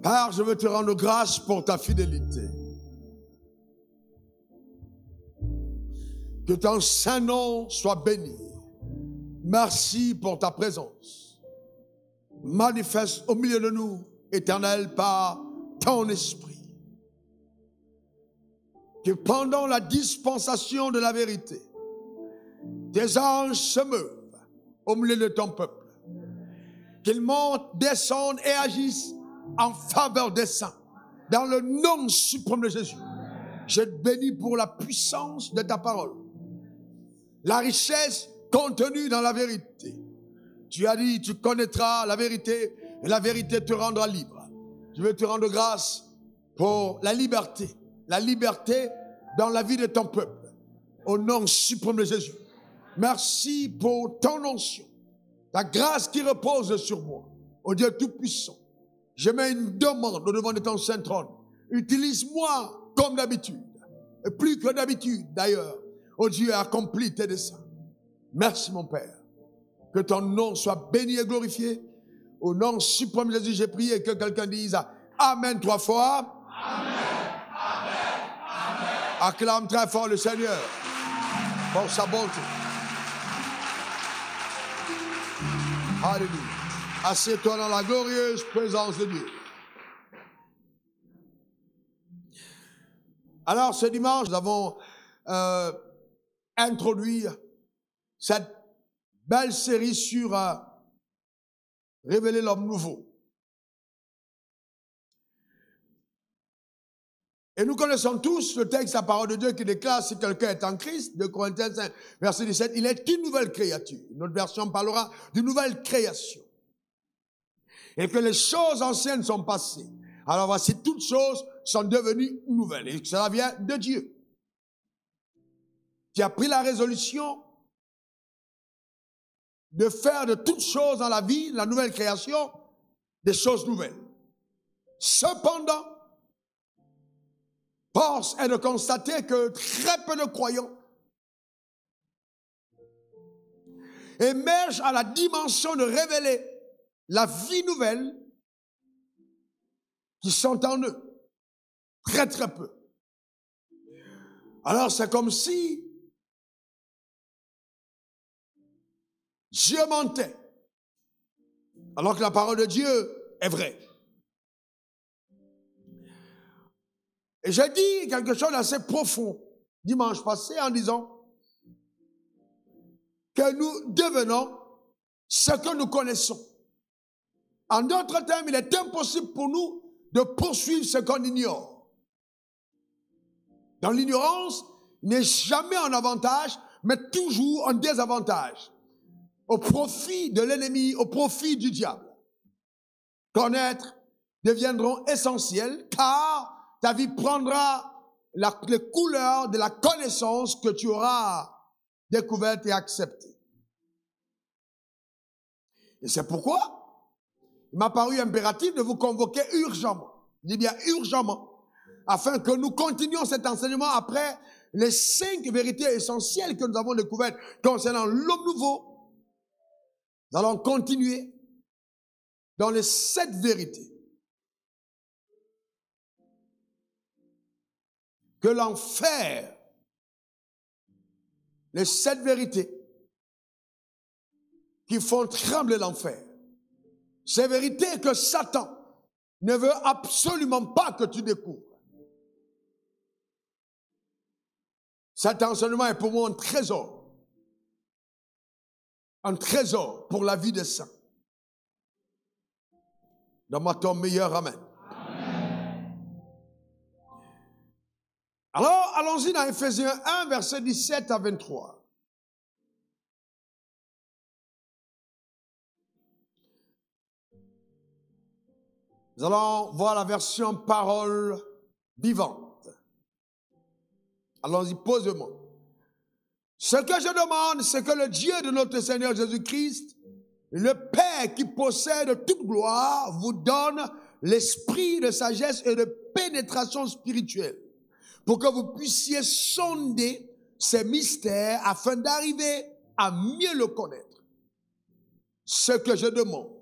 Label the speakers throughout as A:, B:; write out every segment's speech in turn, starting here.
A: Père, je veux te rendre grâce pour ta fidélité. Que ton saint nom soit béni. Merci pour ta présence. Manifeste au milieu de nous, Éternel, par ton esprit. Que pendant la dispensation de la vérité, tes anges se meuvent au milieu de ton peuple. Qu'ils montent, descendent et agissent en faveur des saints. Dans le nom suprême de Jésus. Je te bénis pour la puissance de ta parole. La richesse contenue dans la vérité. Tu as dit, tu connaîtras la vérité et la vérité te rendra libre. Je veux te rendre grâce pour la liberté dans la vie de ton peuple. Au nom suprême de Jésus. Merci pour ton onction, ta grâce qui repose sur moi. Ô Dieu Tout-Puissant, je mets une demande au devant de ton saint trône. Utilise-moi comme d'habitude, et plus que d'habitude d'ailleurs. Ô Dieu, accomplis tes desseins. Merci mon Père. Que ton nom soit béni et glorifié. Au nom suprême de Jésus, j'ai prié et que quelqu'un dise Amen 3 fois. Amen, Amen, Amen. Acclame très fort le Seigneur pour sa bonté. Alléluia. Assieds-toi dans la glorieuse présence de Dieu. Alors, ce dimanche, nous avons introduit cette belle série sur révéler l'homme nouveau. Et nous connaissons tous le texte, la parole de Dieu qui déclare si quelqu'un est en Christ, 2 Corinthiens 5, verset 17, il est une nouvelle créature. Notre version parlera d'une nouvelle création. Et que les choses anciennes sont passées. Alors voici, toutes choses sont devenues nouvelles. Et cela vient de Dieu. Qui a pris la résolution de faire de toutes choses dans la vie, la nouvelle création, des choses nouvelles. Cependant, force est de constater que très peu de croyants émergent à la dimension de révéler la vie nouvelle qui sont en eux. Très, très peu. Alors, c'est comme si Dieu mentait, alors que la parole de Dieu est vraie. Et j'ai dit quelque chose d'assez profond dimanche passé en disant que nous devenons ce que nous connaissons. En d'autres termes, il est impossible pour nous de poursuivre ce qu'on ignore. Dans l'ignorance, il n'est jamais un avantage, mais toujours un désavantage. Au profit de l'ennemi, au profit du diable. Connaître deviendront essentiels car ta vie prendra les couleurs de la connaissance que tu auras découverte et acceptée. Et c'est pourquoi il m'a paru impératif de vous convoquer urgemment, je dis bien urgemment, afin que nous continuions cet enseignement après les 5 vérités essentielles que nous avons découvertes concernant l'homme nouveau. Nous allons continuer dans les 7 vérités que l'enfer, les 7 vérités qui font trembler l'enfer. Ces vérités que Satan ne veut absolument pas que tu découvres. Cet enseignement est pour moi un trésor. Un trésor pour la vie des saints. Donne-moi ton meilleur amen. Amen. Alors, allons-y dans Ephésiens 1, versets 17 à 23. Nous allons voir la version parole vivante. Allons-y posément. Ce que je demande, c'est que le Dieu de notre Seigneur Jésus-Christ, le Père qui possède toute gloire, vous donne l'esprit de sagesse et de pénétration spirituelle, pour que vous puissiez sonder ces mystères afin d'arriver à mieux le connaître. Ce que je demande,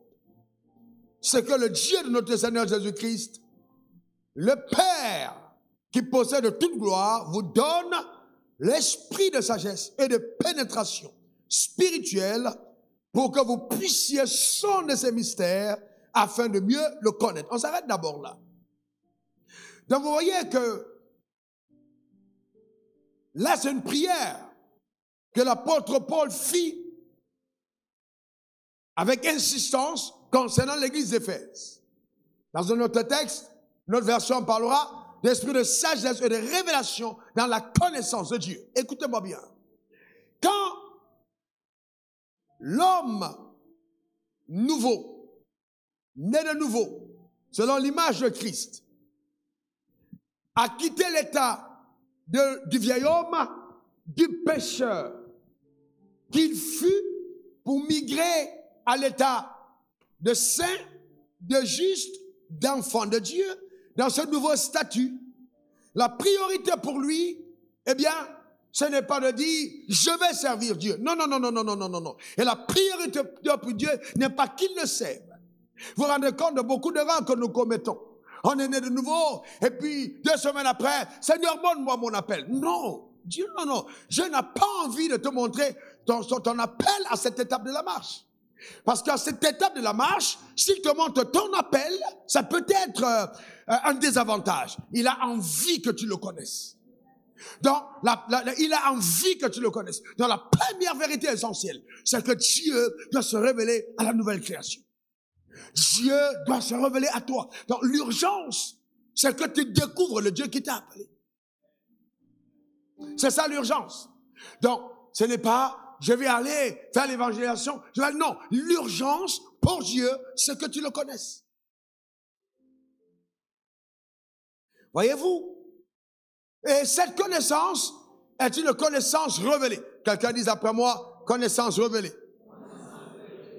A: c'est que le Dieu de notre Seigneur Jésus-Christ, le Père qui possède toute gloire, vous donne l'esprit de sagesse et de pénétration spirituelle pour que vous puissiez sonder ces mystères afin de mieux le connaître. On s'arrête d'abord là. Donc vous voyez que là c'est une prière que l'apôtre Paul fit avec insistance concernant l'église d'Éphèse. Dans un autre texte, notre version parlera d'esprit de sagesse et de révélation dans la connaissance de Dieu. Écoutez-moi bien. Quand l'homme nouveau, né de nouveau, selon l'image de Christ, a quitté l'état du vieil homme, du pécheur, qu'il fut pour migrer à l'état de saint, de juste, d'enfant de Dieu, dans ce nouveau statut. La priorité pour lui, eh bien, ce n'est pas de dire « je vais servir Dieu ». Non, non, non, non, non, non, non, non, non. Et la priorité pour Dieu n'est pas qu'il le serve. Vous vous rendez compte de beaucoup d'erreurs que nous commettons. On est né de nouveau, et puis 2 semaines après, « Seigneur, montre-moi mon appel ». Non, Dieu, non, non. Je n'ai pas envie de te montrer ton appel à cette étape de la marche. Parce qu'à cette étape de la marche, s'il te montre ton appel, ça peut être un désavantage. Il a envie que tu le connaisses. Donc, il a envie que tu le connaisses. Donc, la première vérité essentielle, c'est que Dieu doit se révéler à la nouvelle création. Dieu doit se révéler à toi. Donc, l'urgence, c'est que tu découvres le Dieu qui t'a appelé. C'est ça l'urgence. Donc, ce n'est pas je vais aller faire l'évangélisation. Non, l'urgence pour Dieu, c'est que tu le connaisses. Voyez-vous? Et cette connaissance est une connaissance révélée. Quelqu'un dit après moi, connaissance révélée.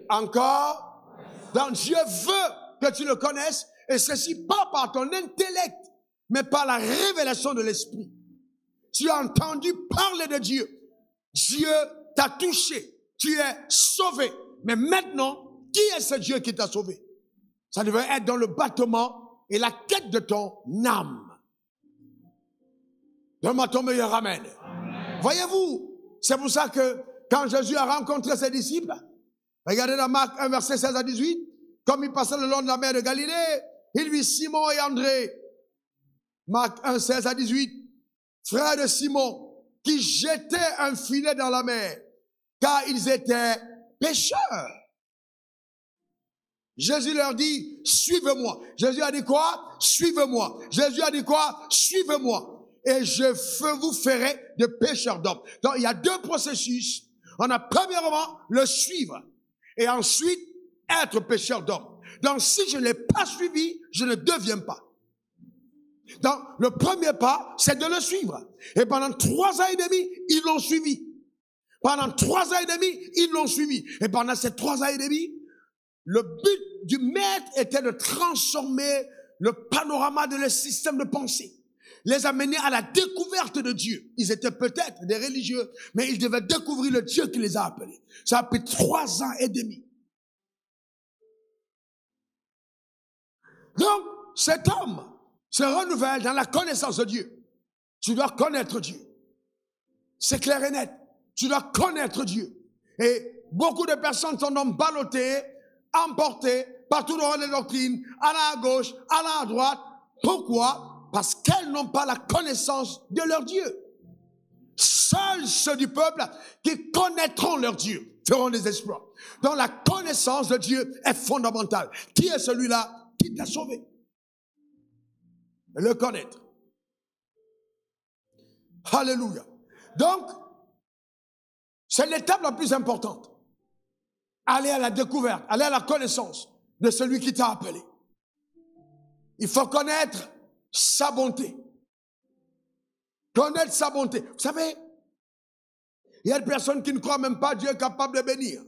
A: Encore, donc Dieu veut que tu le connaisses, et ceci pas par ton intellect, mais par la révélation de l'Esprit. Tu as entendu parler de Dieu. Dieu t'a touché, tu es sauvé. Mais maintenant, qui est ce Dieu qui t'a sauvé? Ça devrait être dans le battement et la quête de ton âme. Donne-moi ton meilleur amen. Voyez-vous, c'est pour ça que quand Jésus a rencontré ses disciples, regardez dans Marc 1, verset 16 à 18, comme il passait le long de la mer de Galilée, il vit Simon et André. Marc 1, 16 à 18, frères de Simon, qui jetaient un filet dans la mer, car ils étaient pécheurs. Jésus leur dit, suivez-moi. Jésus a dit quoi? Suivez-moi. Jésus a dit quoi? Suivez-moi. Et je vous ferai de pécheurs d'hommes. Donc, il y a 2 processus. On a premièrement le suivre. Et ensuite, être pécheur d'hommes. Donc, si je ne l'ai pas suivi, je ne deviens pas. Donc, le premier pas, c'est de le suivre. Et pendant 3 ans et demi, ils l'ont suivi. Pendant 3 ans et demi, ils l'ont suivi. Et pendant ces 3 ans et demi, le but du maître était de transformer le panorama de leur système de pensée. Les amener à la découverte de Dieu. Ils étaient peut-être des religieux, mais ils devaient découvrir le Dieu qui les a appelés. Ça a pris 3 ans et demi. Donc, cet homme se renouvelle dans la connaissance de Dieu. Tu dois connaître Dieu. C'est clair et net. Tu dois connaître Dieu. Et beaucoup de personnes sont donc ballottées, emportées par tout le rang des doctrines, à la gauche, à la droite. Pourquoi? Parce qu'elles n'ont pas la connaissance de leur Dieu. Seuls ceux du peuple qui connaîtront leur Dieu feront des exploits. Donc la connaissance de Dieu est fondamentale. Qui est celui-là qui t'a sauvé? Le connaître. Alléluia. Donc, c'est l'étape la plus importante. Aller à la découverte, aller à la connaissance de celui qui t'a appelé. Il faut connaître sa bonté. Connaître sa bonté. Vous savez, il y a des personnes qui ne croient même pas Dieu est capable de bénir.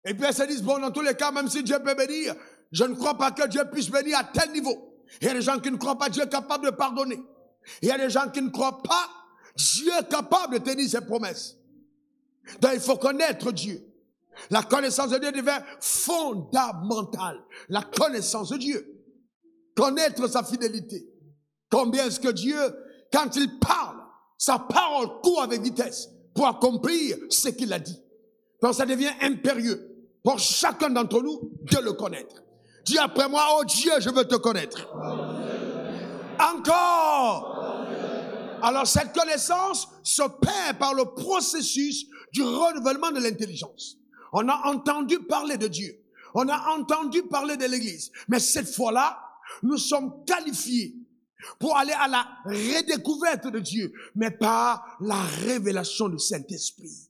A: Et puis elles se disent, bon, dans tous les cas, même si Dieu peut bénir, je ne crois pas que Dieu puisse bénir à tel niveau. Il y a des gens qui ne croient pas Dieu est capable de pardonner. Il y a des gens qui ne croient pas Dieu est capable de tenir ses promesses. Donc il faut connaître Dieu. La connaissance de Dieu devient fondamentale. La connaissance de Dieu. Connaître sa fidélité. Combien est-ce que Dieu, quand il parle, sa parole court avec vitesse pour accomplir ce qu'il a dit. Donc ça devient impérieux pour chacun d'entre nous de le connaître. Dis après moi, oh Dieu, je veux te connaître. Encore. Alors cette connaissance se perd par le processus du renouvellement de l'intelligence. On a entendu parler de Dieu. On a entendu parler de l'Église. Mais cette fois-là, nous sommes qualifiés pour aller à la redécouverte de Dieu, mais par la révélation du Saint-Esprit.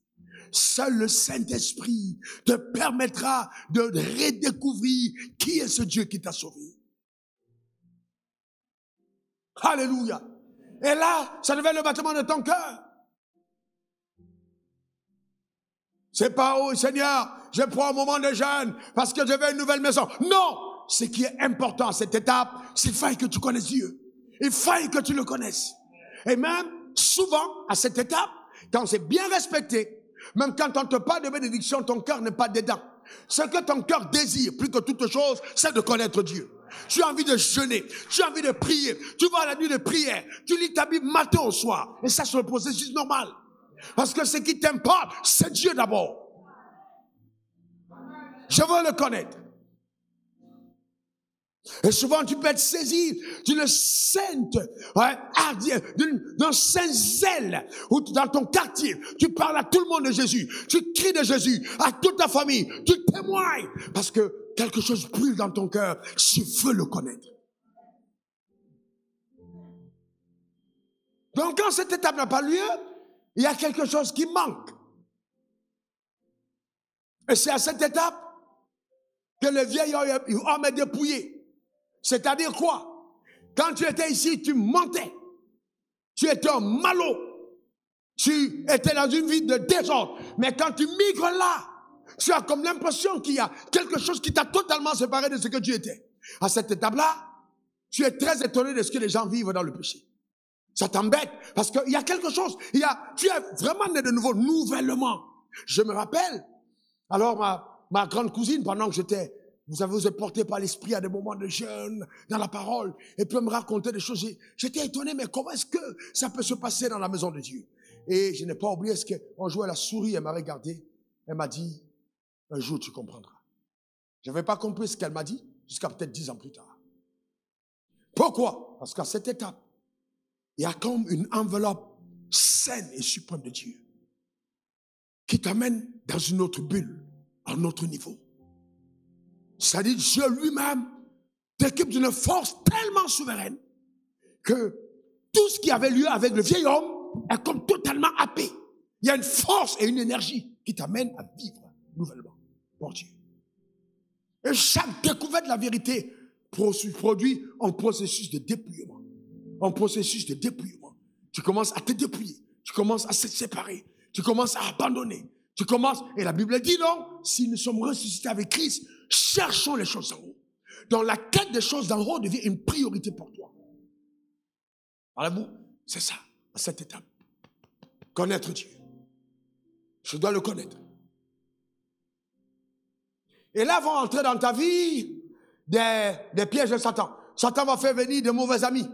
A: Seul le Saint-Esprit te permettra de redécouvrir qui est ce Dieu qui t'a sauvé. Alléluia. Et là, ça devient le battement de ton cœur. C'est pas, oh Seigneur, je prends un moment de jeûne parce que je veux une nouvelle maison. Non! Ce qui est important à cette étape, c'est qu'il faille que tu connaisses Dieu. Il faille que tu le connaisses. Et même, souvent, à cette étape, quand c'est bien respecté, même quand on te parle de bénédiction, ton cœur n'est pas dedans. Ce que ton cœur désire, plus que toute chose, c'est de connaître Dieu. Tu as envie de jeûner, tu as envie de prier, tu vas à la nuit de prière, tu lis ta Bible matin au soir. Et ça, c'est le processus normal. Parce que ce qui t'importe, c'est Dieu d'abord. Je veux le connaître. Et souvent, tu peux être saisi d'une sainte, d'un saint zèle, où dans ton quartier, tu parles à tout le monde de Jésus, tu cries de Jésus, à toute ta famille, tu témoignes, parce que quelque chose brûle dans ton cœur, je veux le connaître. Donc, quand cette étape n'a pas lieu, il y a quelque chose qui manque. Et c'est à cette étape que le vieil homme est dépouillé. C'est-à-dire quoi? Quand tu étais ici, tu mentais. Tu étais un malot. Tu étais dans une vie de désordre. Mais quand tu migres là, tu as comme l'impression qu'il y a quelque chose qui t'a totalement séparé de ce que tu étais. À cette étape-là, tu es très étonné de ce que les gens vivent dans le péché. Ça t'embête parce qu'il y a quelque chose. Tu es vraiment né de nouveau, nouvellement. Je me rappelle, alors ma grande cousine, pendant que vous êtes porté par l'esprit à des moments de jeûne, dans la parole, et puis elle me raconter des choses. J'étais étonné, mais comment est-ce que ça peut se passer dans la maison de Dieu? Et je n'ai pas oublié, ce qu'on jouait à la souris, elle m'a regardé, elle m'a dit, un jour tu comprendras. Je n'avais pas compris ce qu'elle m'a dit, jusqu'à peut-être 10 ans plus tard. Pourquoi? Parce qu'à cette étape, il y a comme une enveloppe saine et suprême de Dieu, qui t'amène dans une autre bulle, à un autre niveau. C'est-à-dire Dieu lui-même t'équipe d'une force tellement souveraine que tout ce qui avait lieu avec le vieil homme est comme totalement happé. Il y a une force et une énergie qui t'amène à vivre nouvellement pour Dieu. Et chaque découverte de la vérité produit un processus de dépouillement. Un processus de dépouillement. Tu commences à te dépouiller. Tu commences à se séparer. Tu commences à abandonner. Et la Bible dit donc, si nous sommes ressuscités avec Christ, cherchons les choses en haut. Donc la quête des choses d'en haut devient une priorité pour toi. Parlez-vous, c'est ça, à cette étape. Connaître Dieu. Je dois le connaître. Et là vont entrer dans ta vie des pièges de Satan. Satan va faire venir de mauvais amis.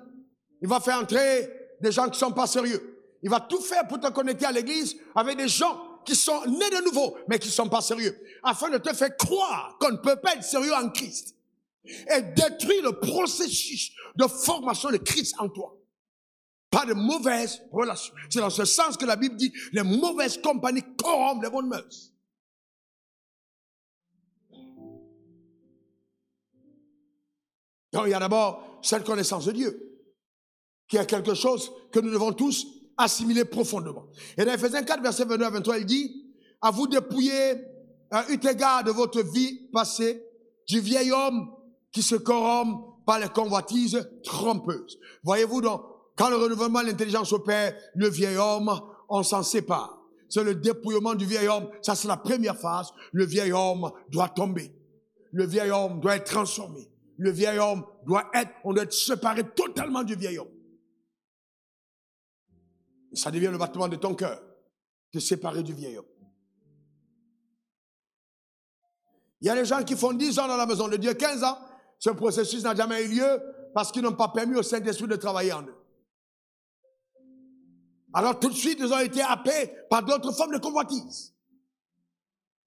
A: Il va faire entrer des gens qui ne sont pas sérieux. Il va tout faire pour te connecter à l'église avec des gens qui sont nés de nouveau, mais qui ne sont pas sérieux, afin de te faire croire qu'on ne peut pas être sérieux en Christ et détruire le processus de formation de Christ en toi. Pas de mauvaises relations. C'est dans ce sens que la Bible dit, les mauvaises compagnies corrompent les bonnes mœurs. Donc il y a d'abord cette connaissance de Dieu, qui est quelque chose que nous devons tous assimiler profondément. Et dans Ephésiens 4, verset 22 à 23, il dit, à vous dépouiller, eu égard de votre vie passée, du vieil homme qui se corrompt par les convoitises trompeuses. Voyez-vous donc, quand le renouvellement de l'intelligence opère, le vieil homme, on s'en sépare. C'est le dépouillement du vieil homme. Ça, c'est la première phase. Le vieil homme doit tomber. Le vieil homme doit être transformé. Le vieil homme on doit être séparé totalement du vieil homme. Et ça devient le battement de ton cœur, te séparer du vieil homme. Il y a des gens qui font 10 ans dans la maison de Dieu, 15 ans. Ce processus n'a jamais eu lieu parce qu'ils n'ont pas permis au Saint-Esprit de travailler en eux. Alors tout de suite, ils ont été happés par d'autres formes de convoitise.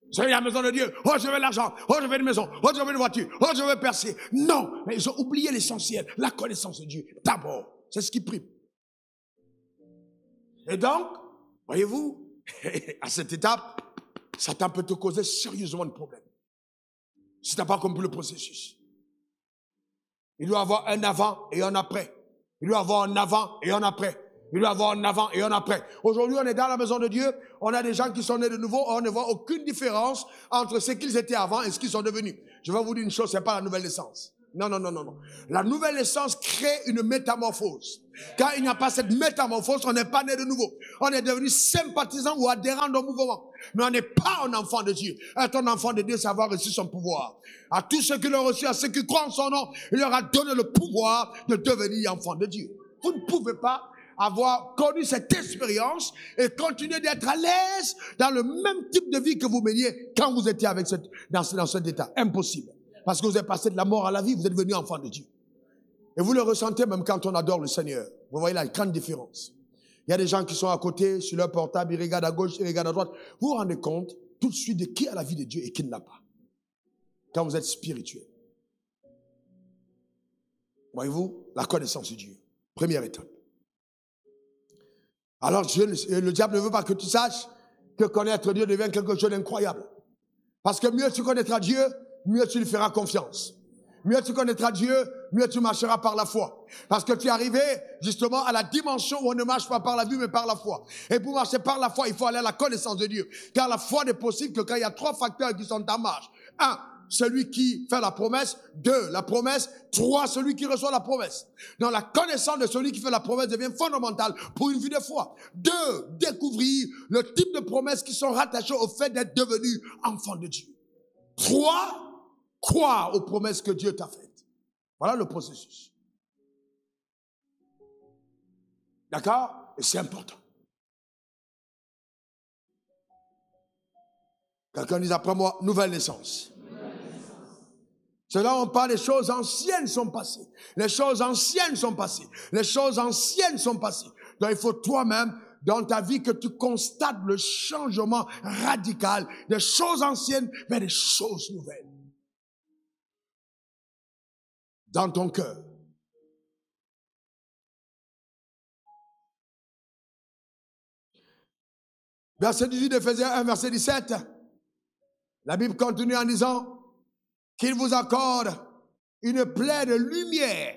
A: Je vais à la maison de Dieu. Oh, je veux l'argent. Oh, je veux une maison. Oh, je veux une voiture. Oh, je veux percer. Non, mais ils ont oublié l'essentiel, la connaissance de Dieu. D'abord, c'est ce qui prime. Et donc, voyez-vous, à cette étape, Satan peut te causer sérieusement de problèmes. Si tu n'as pas compris le processus. Il doit avoir un avant et un après. Il doit avoir un avant et un après. Il doit avoir un avant et un après. Aujourd'hui, on est dans la maison de Dieu. On a des gens qui sont nés de nouveau. On ne voit aucune différence entre ce qu'ils étaient avant et ce qu'ils sont devenus. Je vais vous dire une chose, c'est pas la nouvelle naissance. Non, non, non, non, non. La nouvelle naissance crée une métamorphose. Quand il n'y a pas cette métamorphose, on n'est pas né de nouveau. On est devenu sympathisant ou adhérent au mouvement. Mais on n'est pas un enfant de Dieu. Être un enfant de Dieu, c'est avoir reçu son pouvoir. À tous ceux qui l'ont reçu, à ceux qui croient en son nom, il leur a donné le pouvoir de devenir enfant de Dieu. Vous ne pouvez pas avoir connu cette expérience et continuer d'être à l'aise dans le même type de vie que vous meniez quand vous étiez avec dans cet état. Impossible. Parce que vous êtes passé de la mort à la vie, vous êtes devenu enfant de Dieu. Et vous le ressentez même quand on adore le Seigneur. Vous voyez la grande différence. Il y a des gens qui sont à côté, sur leur portable, ils regardent à gauche, ils regardent à droite. Vous vous rendez compte tout de suite de qui a la vie de Dieu et qui ne l'a pas. Quand vous êtes spirituel. Voyez-vous, la connaissance de Dieu. Première étape. Alors le diable ne veut pas que tu saches que connaître Dieu devient quelque chose d'incroyable. Parce que mieux tu connaîtras Dieu, mieux tu lui feras confiance. Mieux tu connaîtras Dieu, mieux tu marcheras par la foi. Parce que tu es arrivé justement à la dimension où on ne marche pas par la vue mais par la foi. Et pour marcher par la foi, il faut aller à la connaissance de Dieu. Car la foi n'est possible que quand il y a 3 facteurs qui sont en marche. 1, celui qui fait la promesse. 2, la promesse. 3, celui qui reçoit la promesse. Donc la connaissance de celui qui fait la promesse devient fondamentale pour une vie de foi. 2, découvrir le type de promesses qui sont rattachées au fait d'être devenu enfant de Dieu. 3, croire aux promesses que Dieu t'a faites. Voilà le processus. D'accord? Et c'est important. Quelqu'un dit après moi, nouvelle naissance. Cela, on parle des choses anciennes sont passées. Les choses anciennes sont passées. Les choses anciennes sont passées. Donc il faut toi-même, dans ta vie, que tu constates le changement radical des choses anciennes vers des choses nouvelles. Dans ton cœur. Verset 18 d'Éphésiens 1, verset 17. La Bible continue en disant qu'il vous accorde une pleine lumière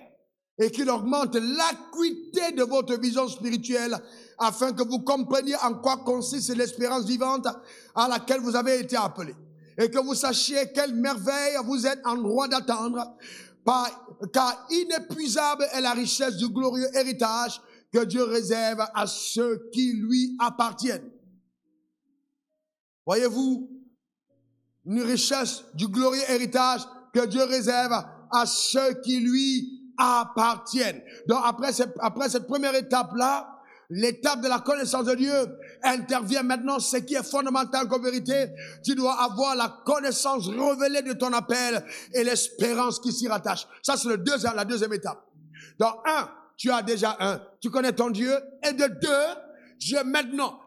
A: et qu'il augmente l'acuité de votre vision spirituelle afin que vous compreniez en quoi consiste l'espérance vivante à laquelle vous avez été appelés et que vous sachiez quelle merveille vous êtes en droit d'attendre. Car inépuisable est la richesse du glorieux héritage que Dieu réserve à ceux qui lui appartiennent. Voyez-vous, une richesse du glorieux héritage que Dieu réserve à ceux qui lui appartiennent. Donc après cette première étape-là, l'étape de la connaissance de Dieu intervient maintenant, ce qui est fondamental comme vérité. Tu dois avoir la connaissance révélée de ton appel et l'espérance qui s'y rattache. Ça, c'est la deuxième étape. Donc, 1, tu as déjà tu connais ton Dieu. Et de 2, Dieu maintenant,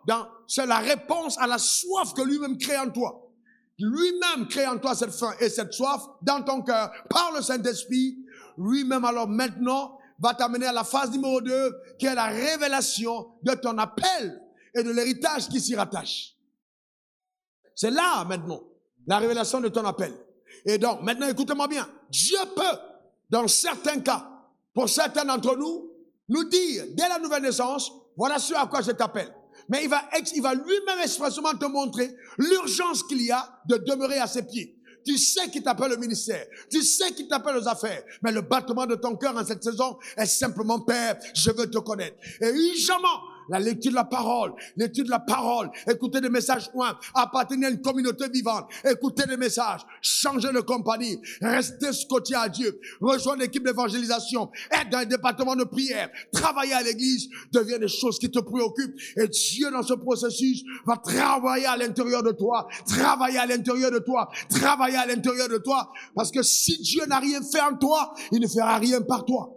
A: c'est la réponse à la soif que lui-même crée en toi. Lui-même crée en toi cette faim et cette soif dans ton cœur par le Saint-Esprit. Lui-même, alors maintenant, va t'amener à la phase numéro 2, qui est la révélation de ton appel et de l'héritage qui s'y rattache. C'est là, maintenant, la révélation de ton appel. Et donc, maintenant, écoutez-moi bien. Dieu peut, dans certains cas, pour certains d'entre nous, nous dire, dès la nouvelle naissance, voilà ce à quoi je t'appelle. Mais il va lui-même expressément te montrer l'urgence qu'il y a de demeurer à ses pieds. Tu sais qu'il t'appelle au ministère. Tu sais qu'il t'appelle aux affaires. Mais le battement de ton cœur en cette saison est simplement, Père, je veux te connaître. Et urgemment, la lecture de la parole, l'étude de la parole, écouter des messages loin, appartenir à une communauté vivante, écouter des messages, changer de compagnie, rester scotché à Dieu, rejoindre l'équipe d'évangélisation, être dans un département de prière, travailler à l'église, devient des choses qui te préoccupent. Et Dieu, dans ce processus, va travailler à l'intérieur de toi, travailler à l'intérieur de toi, travailler à l'intérieur de toi. Parce que si Dieu n'a rien fait en toi, il ne fera rien par toi.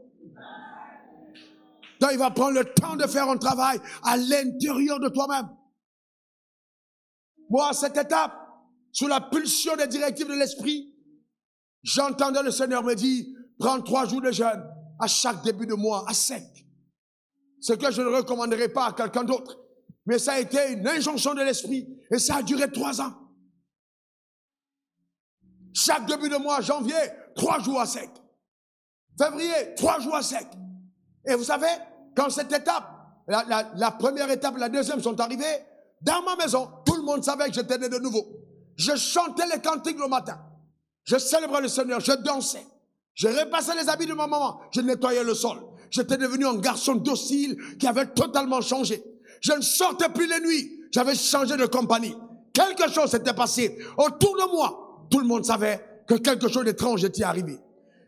A: Donc, il va prendre le temps de faire un travail à l'intérieur de toi-même. Moi, à cette étape, sous la pulsion des directives de l'esprit, j'entendais le Seigneur me dire, prends 3 jours de jeûne à chaque début de mois, à sec. Ce que je ne recommanderais pas à quelqu'un d'autre. Mais ça a été une injonction de l'esprit et ça a duré 3 ans. Chaque début de mois, janvier, 3 jours à sec. Février, 3 jours à sec. Et vous savez, quand cette étape, la première étape et la deuxième sont arrivées, dans ma maison, tout le monde savait que j'étais né de nouveau. Je chantais les cantiques le matin. Je célébrais le Seigneur, je dansais. Je repassais les habits de ma maman, je nettoyais le sol. J'étais devenu un garçon docile qui avait totalement changé. Je ne sortais plus les nuits, j'avais changé de compagnie. Quelque chose s'était passé autour de moi. Tout le monde savait que quelque chose d'étrange était arrivé.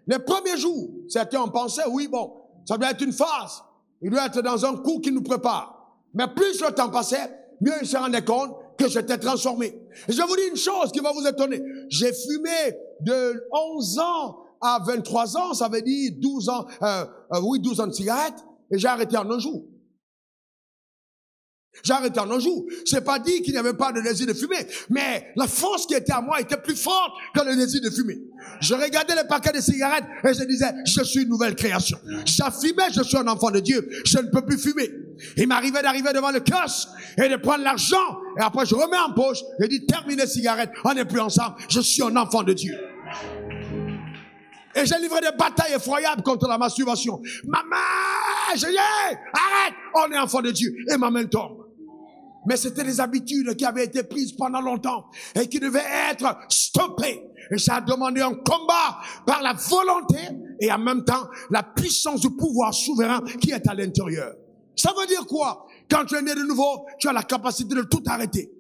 A: Les premiers jours, certains ont pensé, oui, bon, ça doit être une phase. Il doit être dans un coup qui nous prépare. Mais plus le temps passait, mieux il se rendait compte que j'étais transformé. Et je vous dis une chose qui va vous étonner. J'ai fumé de 11 ans à 23 ans, ça veut dire 12 ans, 12 ans de cigarettes, et j'ai arrêté en un jour. J'ai arrêté en un jour. C'est pas dit qu'il n'y avait pas de désir de fumer, mais la force qui était à moi était plus forte que le désir de fumer. Je regardais les paquets de cigarettes et je disais, je suis une nouvelle création. J'affirmais, je suis un enfant de Dieu. Je ne peux plus fumer. Il m'arrivait d'arriver devant le kiosque et de prendre l'argent et après je remets en poche et dis, terminez cigarettes, on n'est plus ensemble. Je suis un enfant de Dieu. Et j'ai livré des batailles effroyables contre la masturbation. Maman, je dis, arrête, on est enfant de Dieu. Et ma main tombe. Mais c'était des habitudes qui avaient été prises pendant longtemps et qui devaient être stoppées. Et ça a demandé un combat par la volonté et en même temps la puissance du pouvoir souverain qui est à l'intérieur. Ça veut dire quoi? Quand tu es né de nouveau, tu as la capacité de tout arrêter.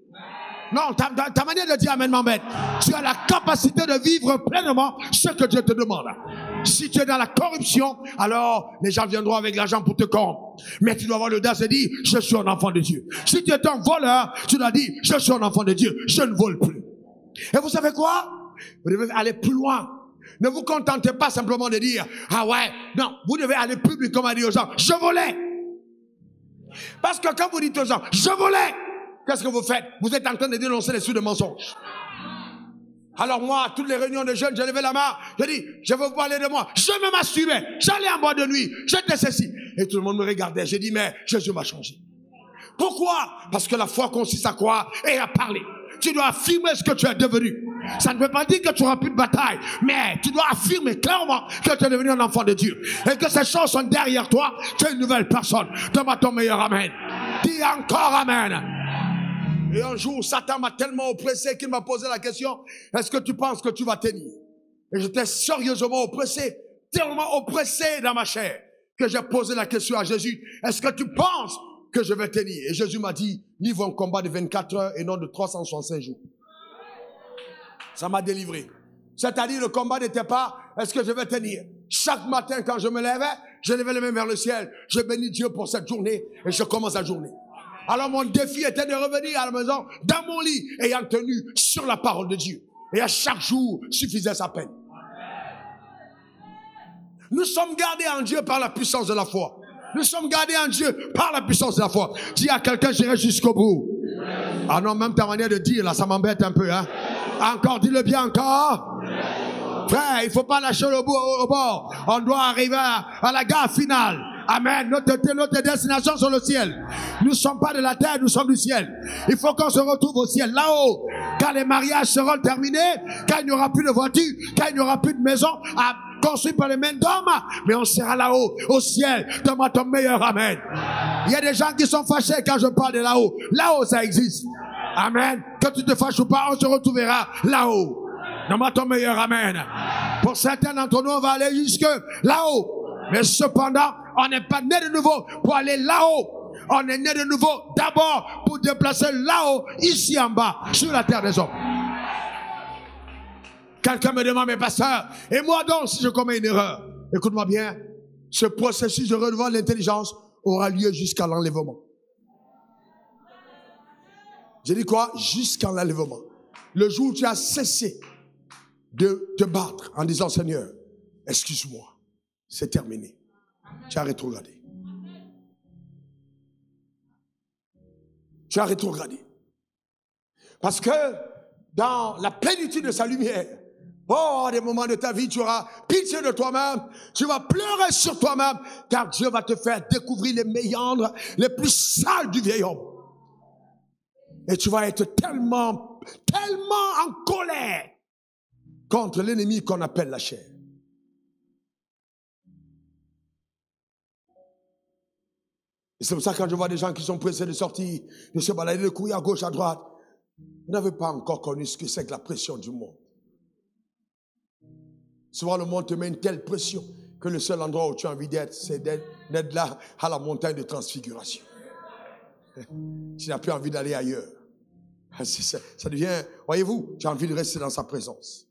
A: Non, ta manière de dire amen m'embête. Tu as la capacité de vivre pleinement ce que Dieu te demande. Si tu es dans la corruption, alors les gens viendront avec l'argent pour te corrompre. Mais tu dois avoir l'audace de dire, je suis un enfant de Dieu. Si tu es un voleur, tu dois dire, je suis un enfant de Dieu, je ne vole plus. Et vous savez quoi? Vous devez aller plus loin. Ne vous contentez pas simplement de dire, ah ouais, non, vous devez aller publiquement dire aux gens, je volais. Parce que quand vous dites aux gens, je volais, qu'est-ce que vous faites? Vous êtes en train de dénoncer les soucis de mensonges. Alors moi, à toutes les réunions de jeunes, j'ai levé la main, je dis, je veux vous parler de moi. Je me masturbais, j'allais en boîte de nuit, j'étais ceci. Et tout le monde me regardait, j'ai dit, mais Jésus m'a changé. Pourquoi? Parce que la foi consiste à croire et à parler. Tu dois affirmer ce que tu es devenu. Ça ne veut pas dire que tu n'auras plus de bataille, mais tu dois affirmer clairement que tu es devenu un enfant de Dieu. Et que ces choses sont derrière toi, tu es une nouvelle personne. Donne-moi ton meilleur amen. Dis encore amen. Et un jour, Satan m'a tellement oppressé qu'il m'a posé la question, est-ce que tu penses que tu vas tenir? Et j'étais sérieusement oppressé, tellement oppressé dans ma chair, que j'ai posé la question à Jésus, est-ce que tu penses que je vais tenir? Et Jésus m'a dit, livre un combat de 24 heures et non de 365 jours. Ça m'a délivré. C'est-à-dire, le combat n'était pas, est-ce que je vais tenir? Chaque matin, quand je me levais, je levais les mains vers le ciel, je bénis Dieu pour cette journée, et je commence la journée. Alors mon défi était de revenir à la maison, dans mon lit, ayant tenu sur la parole de Dieu. Et à chaque jour suffisait sa peine. Nous sommes gardés en Dieu par la puissance de la foi. Nous sommes gardés en Dieu par la puissance de la foi. Dis à quelqu'un, j'irai jusqu'au bout. Ah non, même ta manière de dire, là, ça m'embête un peu, hein. Encore, dis-le bien encore. Frère, il ne faut pas lâcher le bout au bord. On doit arriver à la gare finale. Amen. Notre destination sur le ciel. Nous ne sommes pas de la terre, nous sommes du ciel. Il faut qu'on se retrouve au ciel, là-haut. Quand les mariages seront terminés, quand il n'y aura plus de voiture, quand il n'y aura plus de maison à construire par les mains d'hommes, mais on sera là-haut, au ciel. Donne-moi ton meilleur amen. Il y a des gens qui sont fâchés quand je parle de là-haut. Là-haut, ça existe. Amen. Que tu te fâches ou pas, on se retrouvera là-haut. Donne-moi ton meilleur amen. Pour certains d'entre nous, on va aller jusque là-haut. Mais cependant, on n'est pas né de nouveau pour aller là-haut. On est né de nouveau d'abord pour déplacer là-haut, ici en bas, sur la terre des hommes. Quelqu'un me demande, mais pasteur, et moi donc si je commets une erreur? Écoute-moi bien, ce processus de relevant de l'intelligence aura lieu jusqu'à l'enlèvement. J'ai dit quoi? Jusqu'à l'enlèvement. Le jour où tu as cessé de te battre en disant, Seigneur, excuse-moi, c'est terminé. Tu as rétrogradé. Tu as rétrogradé. Parce que dans la plénitude de sa lumière, oh, des moments de ta vie, tu auras pitié de toi-même, tu vas pleurer sur toi-même, car Dieu va te faire découvrir les méandres les plus sales du vieil homme. Et tu vas être tellement en colère contre l'ennemi qu'on appelle la chair. Et c'est pour ça que quand je vois des gens qui sont pressés de sortir, de se balader, de courir à gauche, à droite, vous n'avez pas encore connu ce que c'est que la pression du monde. Souvent, le monde te met une telle pression que le seul endroit où tu as envie d'être, c'est d'être là à la montagne de transfiguration. Tu n'as plus envie d'aller ailleurs. Ça devient, voyez-vous, tu as envie de rester dans sa présence.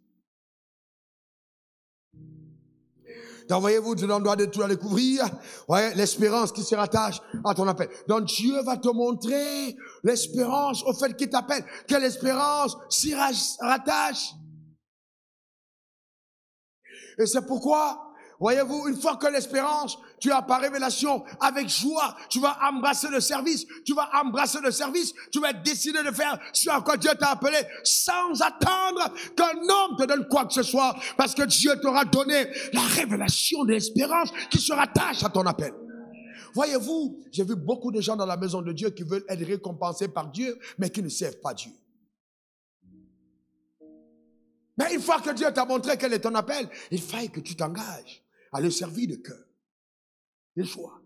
A: Donc, voyez-vous, tu dois tout découvrir. Voyez, l'espérance qui se rattache à ton appel. Donc, Dieu va te montrer l'espérance au fait qu'il t'appelle. Quelle espérance s'y rattache? Et c'est pourquoi, voyez-vous, une fois que l'espérance, tu as par révélation, avec joie, tu vas embrasser le service, tu vas décider de faire ce à quoi Dieu t'a appelé, sans attendre qu'un homme te donne quoi que ce soit, parce que Dieu t'aura donné la révélation de l'espérance qui se rattache à ton appel. Voyez-vous, j'ai vu beaucoup de gens dans la maison de Dieu qui veulent être récompensés par Dieu, mais qui ne servent pas Dieu. Mais une fois que Dieu t'a montré quel est ton appel, il faille que tu t'engages à le servir de cœur. Le choix.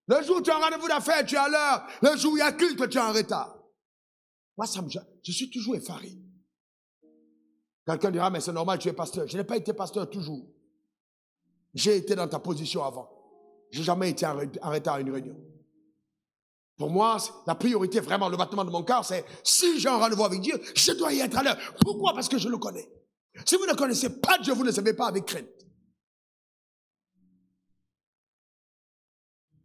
A: Le jour où tu as un rendez-vous d'affaires, tu es à l'heure. Le jour où il y a culte, tu es en retard. Moi, je suis toujours effaré. Quelqu'un dira, mais c'est normal, tu es pasteur. Je n'ai pas été pasteur toujours. J'ai été dans ta position avant. Je n'ai jamais été en retard à une réunion. Pour moi, la priorité, vraiment, le battement de mon cœur, c'est si j'ai un rendez-vous avec Dieu, je dois y être à l'heure. Pourquoi? Parce que je le connais. Si vous ne connaissez pas Dieu, vous ne savez pas avec crainte.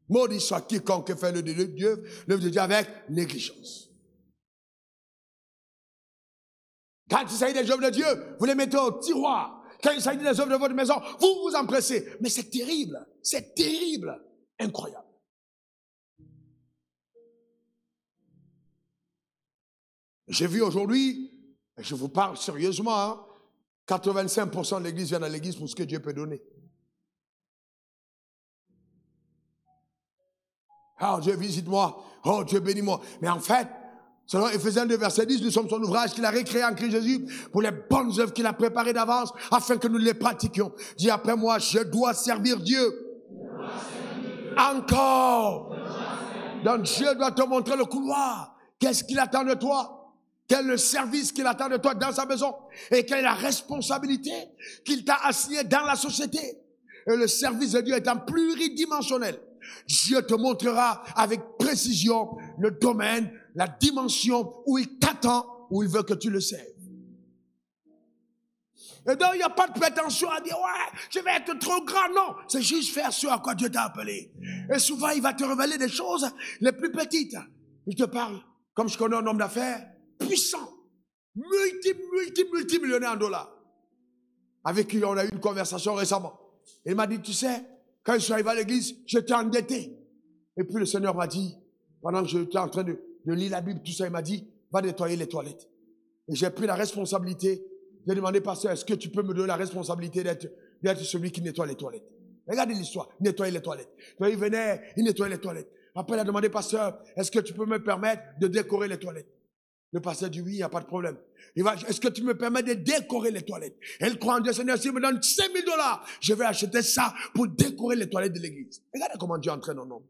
A: Maudit soit quiconque fait l'œuvre de Dieu, l'œuvre de Dieu avec négligence. Quand il s'agit des œuvres de Dieu, vous les mettez au tiroir. Quand il s'agit des œuvres de votre maison, vous vous empressez. Mais c'est terrible, incroyable. J'ai vu aujourd'hui, et je vous parle sérieusement, hein, 85% de l'église vient à l'église pour ce que Dieu peut donner. Oh Dieu, visite-moi. Oh Dieu, bénis-moi. Mais en fait, selon Éphésiens 2, verset 10, nous sommes son ouvrage qu'il a récréé en Christ Jésus pour les bonnes œuvres qu'il a préparées d'avance afin que nous les pratiquions. Dis après moi, je dois servir Dieu. Encore. Donc Dieu doit te montrer le couloir. Qu'est-ce qu'il attend de toi? Quel est le service qu'il attend de toi dans sa maison? Et quelle est la responsabilité qu'il t'a assignée dans la société? Et le service de Dieu étant pluridimensionnel, Dieu te montrera avec précision le domaine, la dimension où il t'attend, où il veut que tu le serves. Et donc, il n'y a pas de prétention à dire, ouais, je vais être trop grand. Non, c'est juste faire ce à quoi Dieu t'a appelé. Et souvent, il va te révéler des choses les plus petites. Il te parle, comme je connais un homme d'affaires, puissant, multimillionnaire en dollars, avec qui on a eu une conversation récemment. Il m'a dit, tu sais, quand je suis arrivé à l'église, j'étais endetté. Et puis le Seigneur m'a dit, pendant que j'étais en train de lire la Bible, tout ça, il m'a dit, va nettoyer les toilettes. Et j'ai pris la responsabilité. J'ai demandé, pasteur, est-ce que tu peux me donner la responsabilité d'être celui qui nettoie les toilettes? Regardez l'histoire, nettoyer les toilettes. Donc, il venait, il nettoyait les toilettes. Après, il a demandé, pasteur, est-ce que tu peux me permettre de décorer les toilettes? Le pasteur dit oui, il n'y a pas de problème. Est-ce que tu me permets de décorer les toilettes? Elle croit en Dieu, Seigneur, s'il me donne $5 000, je vais acheter ça pour décorer les toilettes de l'église. Regardez comment Dieu entraîne un homme.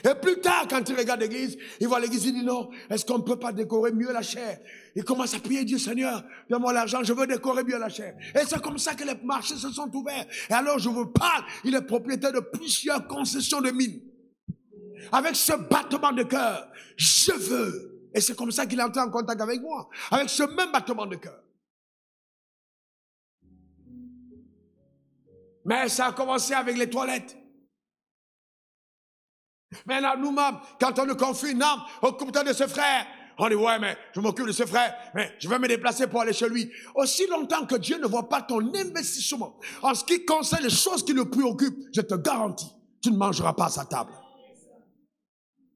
A: Et plus tard, quand il regarde l'église, il voit l'église, il dit non, est-ce qu'on ne peut pas décorer mieux la chair? Il commence à prier Dieu, Seigneur, donne-moi l'argent, je veux décorer mieux la chair. Et c'est comme ça que les marchés se sont ouverts. Et alors je vous parle, il est propriétaire de plusieurs concessions de mines. Avec ce battement de cœur, je veux. Et c'est comme ça qu'il est entré en contact avec moi. Avec ce même battement de cœur. Mais ça a commencé avec les toilettes. Maintenant, nous-mêmes, quand on nous confie une âme au comité de ce frère, on dit, ouais, mais je m'occupe de ce frère, mais je vais me déplacer pour aller chez lui. Aussi longtemps que Dieu ne voit pas ton investissement en ce qui concerne les choses qui le préoccupent, je te garantis, tu ne mangeras pas à sa table.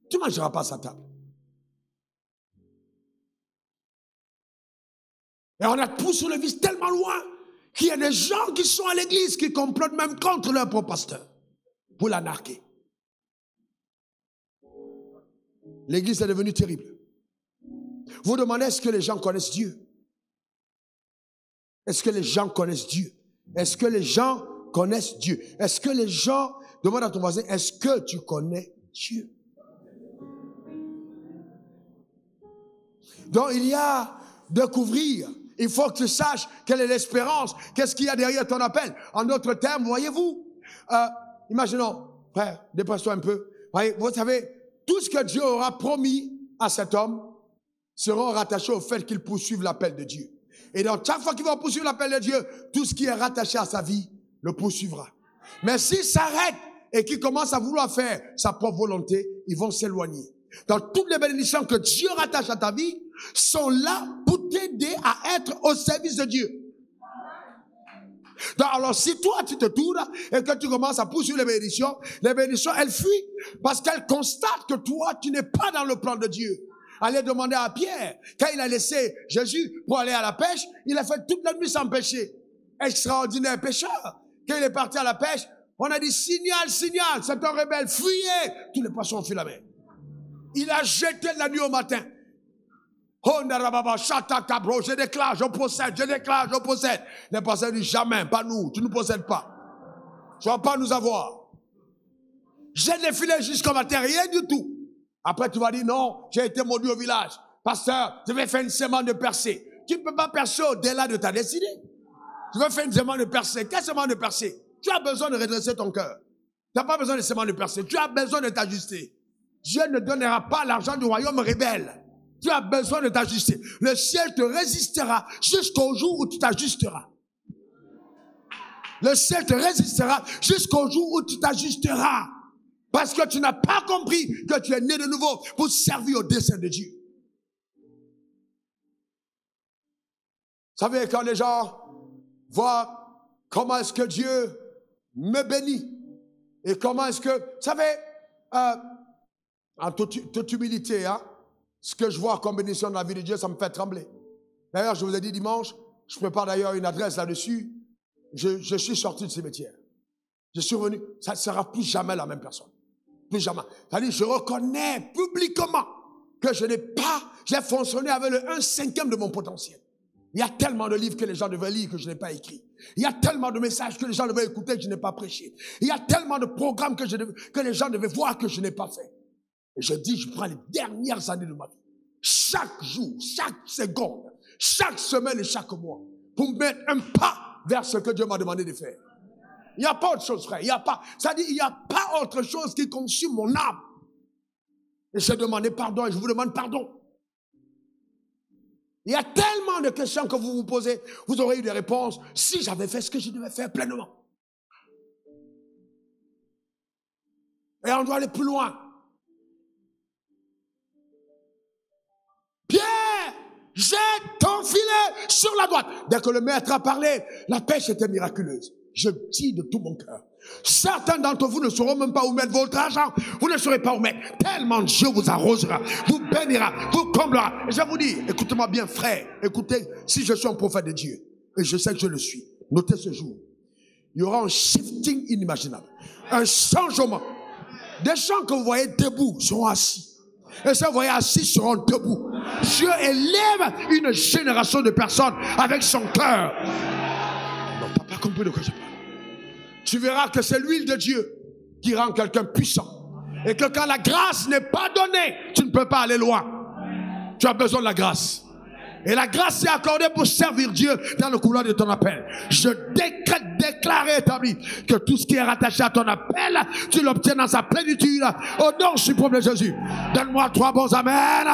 A: Tu ne mangeras pas à sa table. Et on a poussé le vice tellement loin qu'il y a des gens qui sont à l'église qui complotent même contre leur propre pasteur pour la narquer. L'église est devenue terrible. Vous demandez, est-ce que les gens connaissent Dieu? Est-ce que les gens connaissent Dieu? Est-ce que les gens connaissent Dieu? Est-ce que les gens, demande à ton voisin, est-ce que tu connais Dieu? Donc il y a découvrir. Il faut que tu saches quelle est l'espérance, qu'est-ce qu'il y a derrière ton appel. En d'autres termes, voyez-vous, imaginons, frère, dépasse-toi un peu. Voyez, vous savez, tout ce que Dieu aura promis à cet homme sera rattaché au fait qu'il poursuive l'appel de Dieu. Et donc, chaque fois qu'il va poursuivre l'appel de Dieu, tout ce qui est rattaché à sa vie le poursuivra. Mais s'il s'arrête et qu'il commence à vouloir faire sa propre volonté, ils vont s'éloigner. Donc, toutes les bénédictions que Dieu rattache à ta vie sont là pour t'aider à être au service de Dieu. Donc, alors, si toi, tu te tournes et que tu commences à poursuivre les bénédictions, elles fuient parce qu'elles constatent que toi, tu n'es pas dans le plan de Dieu. Allez demander à Pierre, quand il a laissé Jésus pour aller à la pêche, il a fait toute la nuit sans pêcher. Extraordinaire pêcheur. Quand il est parti à la pêche, on a dit signal, signal, c'est un rebelle, fuyez. Tous les poissons ont fui la mer. Il a jeté la nuit au matin. Oh, je déclare, je possède, je déclare, je possède. Les possèdent disent jamais, pas nous, tu ne nous possèdes pas. Tu ne vas pas nous avoir. J'ai défilé jusqu'au matin, rien du tout. Après, tu vas dire non, j'ai été maudit au village. Pasteur, je vais faire une semaine de percée. Tu ne peux pas percer au-delà de ta destinée. Tu veux faire une semaine de percée. Quelle semaine de percée? Tu as besoin de redresser ton cœur. Tu n'as pas besoin de semaine de percée. Tu as besoin de t'ajuster. Dieu ne donnera pas l'argent du royaume rebelle. Tu as besoin de t'ajuster. Le ciel te résistera jusqu'au jour où tu t'ajusteras. Le ciel te résistera jusqu'au jour où tu t'ajusteras. Parce que tu n'as pas compris que tu es né de nouveau pour servir au dessein de Dieu. Vous savez, quand les gens voient comment est-ce que Dieu me bénit et comment est-ce que, vous savez, en toute humilité, hein, ce que je vois comme bénédiction dans la vie de Dieu, ça me fait trembler. D'ailleurs, je vous ai dit dimanche, je prépare d'ailleurs une adresse là-dessus. Je suis sorti du cimetière. Je suis revenu. Ça ne sera plus jamais la même personne. Plus jamais. C'est-à-dire, je reconnais publiquement que j'ai fonctionné avec le 1/5 de mon potentiel. Il y a tellement de livres que les gens devaient lire que je n'ai pas écrit. Il y a tellement de messages que les gens devaient écouter que je n'ai pas prêché. Il y a tellement de programmes que les gens devaient voir que je n'ai pas fait. Et je dis, je prends les dernières années de ma vie. Chaque jour, chaque seconde, chaque semaine et chaque mois, pour mettre un pas vers ce que Dieu m'a demandé de faire. Il n'y a pas autre chose, frère. Il n'y a pas. C'est-à-dire, il n'y a pas autre chose qui consume mon âme. Et j'ai demandé pardon et je vous demande pardon. Il y a tellement de questions que vous vous posez. Vous aurez eu des réponses si j'avais fait ce que je devais faire pleinement. Et on doit aller plus loin. Pierre, jette ton filet sur la droite. Dès que le maître a parlé, la pêche était miraculeuse. Je dis de tout mon cœur. Certains d'entre vous ne sauront même pas où mettre votre argent. Vous ne saurez pas où mettre. Tellement Dieu vous arrosera, vous bénira, vous comblera. Et je vous dis, écoutez-moi bien, frère. Écoutez, si je suis un prophète de Dieu, et je sais que je le suis, notez ce jour. Il y aura un shifting inimaginable. Un changement. Des gens que vous voyez debout seront assis. Et ceux que vous voyez assis seront debout. Dieu élève une génération de personnes avec son cœur. Non, tu n'as pas compris de quoi je parle. Tu verras que c'est l'huile de Dieu qui rend quelqu'un puissant. Et que quand la grâce n'est pas donnée, tu ne peux pas aller loin. Tu as besoin de la grâce. Et la grâce est accordée pour servir Dieu dans le couloir de ton appel. Je décrète, déclare et établis que tout ce qui est rattaché à ton appel, tu l'obtiens dans sa plénitude. Au nom suprême de Jésus. Donne-moi 3 bons amen.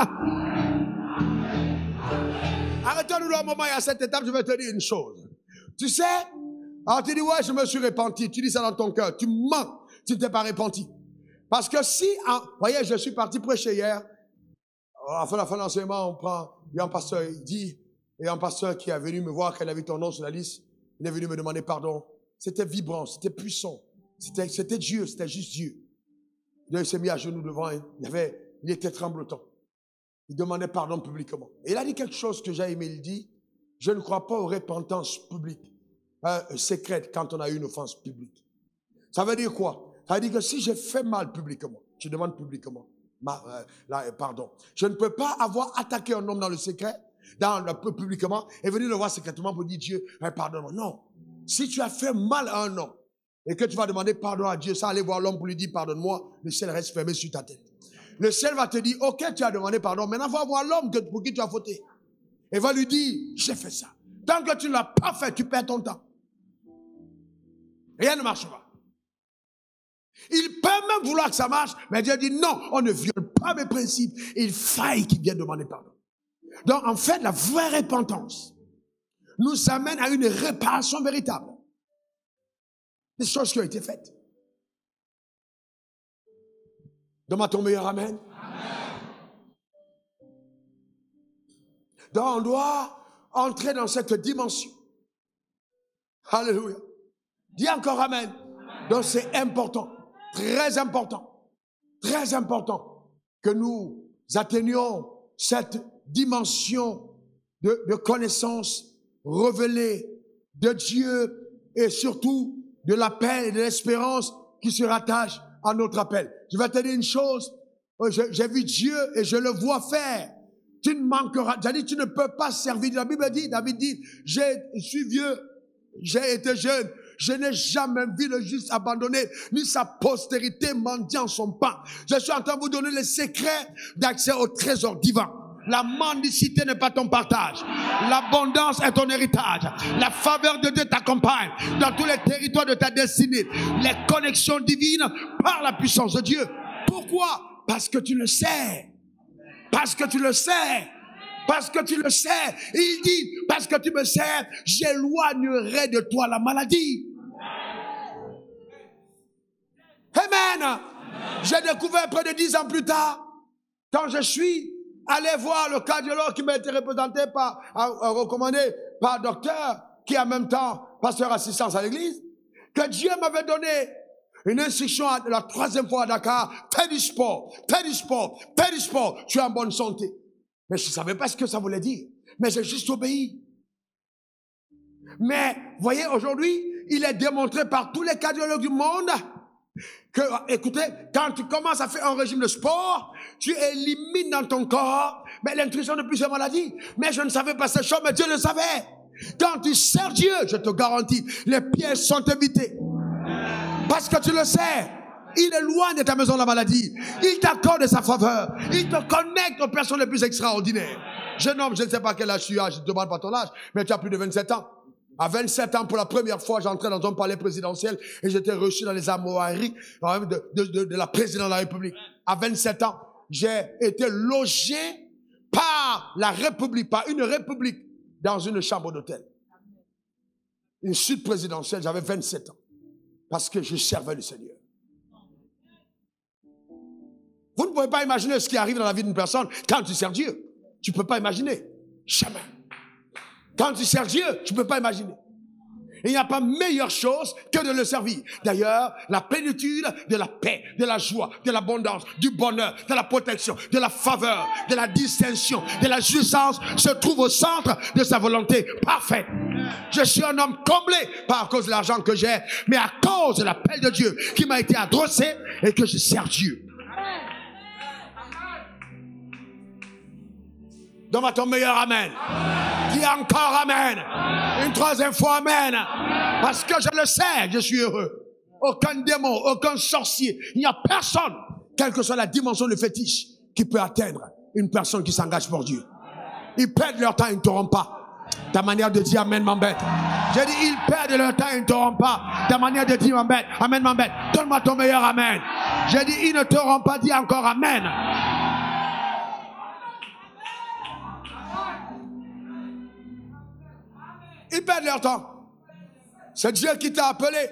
A: Arrêtons-nous un moment et à cette étape, je vais te dire une chose. Tu sais, alors tu dis, ouais, je me suis repenti. Tu dis ça dans ton cœur. Tu mens. Tu ne t'es pas repenti. Parce que si, voyez, je suis parti prêcher hier. À la fin de l'enseignement, on prend, il y a un pasteur, il dit, et un pasteur qui est venu me voir quand il a vu ton nom sur la liste, il est venu me demander pardon. C'était vibrant, c'était puissant. C'était Dieu, c'était juste Dieu. Là, il s'est mis à genoux devant, il était tremblotant. Il demandait pardon publiquement. Et il a dit quelque chose que j'ai aimé, il dit, je ne crois pas aux repentances publiques, secrètes quand on a eu une offense publique. Ça veut dire quoi? Ça veut dire que si j'ai fait mal publiquement, je demande publiquement, pardon. Je ne peux pas avoir attaqué un homme dans le secret, publiquement, et venir le voir secrètement pour dire Dieu, pardonne-moi. Non. Si tu as fait mal à un homme, et que tu vas demander pardon à Dieu, sans aller voir l'homme pour lui dire pardonne-moi, le ciel reste fermé sur ta tête. Le ciel va te dire, ok, tu as demandé pardon, maintenant va voir l'homme pour qui tu as fauté. Et va lui dire, j'ai fait ça. Tant que tu ne l'as pas fait, tu perds ton temps. Rien ne marchera. Il peut même vouloir que ça marche, mais Dieu dit non, on ne viole pas mes principes. Il faille qu'il vienne demander pardon. Donc, en fait, la vraie repentance nous amène à une réparation véritable des choses qui ont été faites. Donne-moi ton meilleur amen. Amen. Donc, on doit entrer dans cette dimension. Alléluia. Dis encore amen. Amen. Donc, c'est important. Très important que nous atteignions cette dimension de connaissance révélée de Dieu et surtout de l'appel et de l'espérance qui se rattache à notre appel. Je vais te dire une chose, j'ai vu Dieu et je le vois faire. Tu ne manqueras, c'est-à-dire tu ne peux pas servir. La Bible dit, David dit, je suis vieux, j'ai été jeune. Je n'ai jamais vu le juste abandonné, ni sa postérité mendiant son pain. Je suis en train de vous donner les secrets d'accès au trésor divin. La mendicité n'est pas ton partage. L'abondance est ton héritage. La faveur de Dieu t'accompagne dans tous les territoires de ta destinée. Les connexions divines par la puissance de Dieu. Pourquoi? Parce que tu le sais. Parce que tu le sais. Parce que tu le sais. Il dit, parce que tu me sais, j'éloignerai de toi la maladie. Amen. J'ai découvert près de 10 ans plus tard, quand je suis allé voir le cardiologue qui m'a été recommandé par un docteur, qui est en même temps pasteur assistance à l'église, que Dieu m'avait donné une instruction la 3e fois à Dakar, fais du sport, fais du sport, fais du sport, tu es en bonne santé. Mais je ne savais pas ce que ça voulait dire. Mais j'ai juste obéi. Mais, voyez, aujourd'hui, il est démontré par tous les cardiologues du monde que, écoutez, quand tu commences à faire un régime de sport, tu élimines dans ton corps l'intuition de plusieurs maladies. Mais je ne savais pas ces choses, mais Dieu le savait. Quand tu sers Dieu, je te garantis, les pièges sont évités. Parce que tu le sais. Il éloigne de ta maison la maladie. Il t'accorde sa faveur. Il te connecte aux personnes les plus extraordinaires. Jeune homme, je ne sais pas quel âge tu as, je ne te demande pas ton âge, mais tu as plus de 27 ans. À 27 ans, pour la première fois, j'entrais dans un palais présidentiel et j'étais reçu dans les armoiries de la présidente de la République. À 27 ans, j'ai été logé par la République, par une République, dans une chambre d'hôtel. Une suite présidentielle, j'avais 27 ans. Parce que je servais le Seigneur. Vous ne pouvez pas imaginer ce qui arrive dans la vie d'une personne quand tu sers Dieu. Tu ne peux pas imaginer. Jamais. Quand tu sers Dieu, tu ne peux pas imaginer. Il n'y a pas meilleure chose que de le servir. D'ailleurs, la plénitude de la paix, de la joie, de l'abondance, du bonheur, de la protection, de la faveur, de la distinction, de la jouissance se trouve au centre de sa volonté parfaite. Je suis un homme comblé, pas à cause de l'argent que j'ai, mais à cause de l'appel de Dieu qui m'a été adressé et que je sers Dieu. Donne-moi ton meilleur amen. Dis encore amen. Une 3e fois amen. Parce que je le sais, je suis heureux. Aucun démon, aucun sorcier. Il n'y a personne quelle que soit la dimension de fétiche qui peut atteindre une personne qui s'engage pour Dieu. Ils perdent leur temps, ils ne t'auront pas. Ta manière de dire Amen m'embête. J'ai dit, ils perdent leur temps, ils ne t'auront pas. Ta manière de dire m'embête. Amen m'embête. Donne-moi ton meilleur Amen. J'ai dit, ils ne t'auront pas dit encore Amen. Ils perdent leur temps. C'est Dieu qui t'a appelé.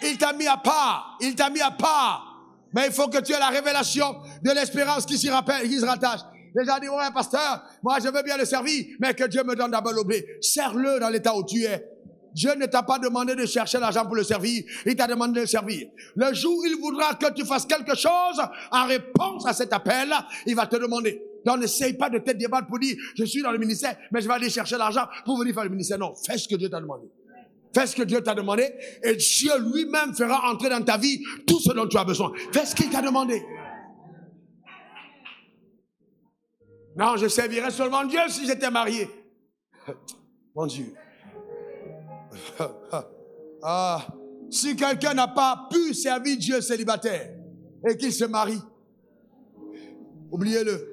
A: Il t'a mis à part. Il t'a mis à part. Mais il faut que tu aies la révélation de l'espérance qui s'y rappelle, qui se rattache. Les gens disent, ouais, pasteur, moi je veux bien le servir, mais que Dieu me donne d'abord l'objet. Sers-le dans l'état où tu es. Dieu ne t'a pas demandé de chercher l'argent pour le servir. Il t'a demandé de le servir. Le jour où il voudra que tu fasses quelque chose, en réponse à cet appel, il va te demander. Donc n'essaye pas de te débattre pour dire, je suis dans le ministère, mais je vais aller chercher l'argent pour venir faire le ministère. Non, fais ce que Dieu t'a demandé. Fais ce que Dieu t'a demandé et Dieu lui-même fera entrer dans ta vie tout ce dont tu as besoin. Fais ce qu'il t'a demandé. Non, je servirais seulement Dieu si j'étais marié. Mon Dieu. Si quelqu'un n'a pas pu servir Dieu célibataire et qu'il se marie, oubliez-le.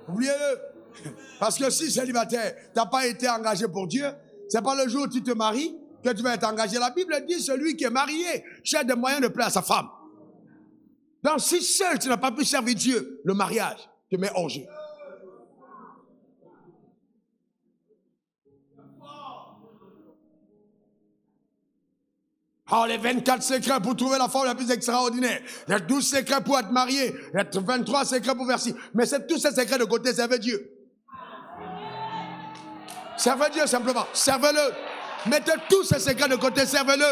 A: Oubliez-le. Parce que si célibataire, tu n'as pas été engagé pour Dieu, c'est pas le jour où tu te maries que tu vas être engagé. La Bible dit celui qui est marié cherche des moyens de plaire à sa femme. Donc si seul tu n'as pas pu servir Dieu, le mariage te met hors jeu. Oh, les 24 secrets pour trouver la femme la plus extraordinaire. Les 12 secrets pour être marié. Les 23 secrets pour verser. Mais c'est tous ces secrets de côté, servez Dieu. Servez Dieu simplement. Servez-le. Mettez tous ces secrets de côté, servez-le.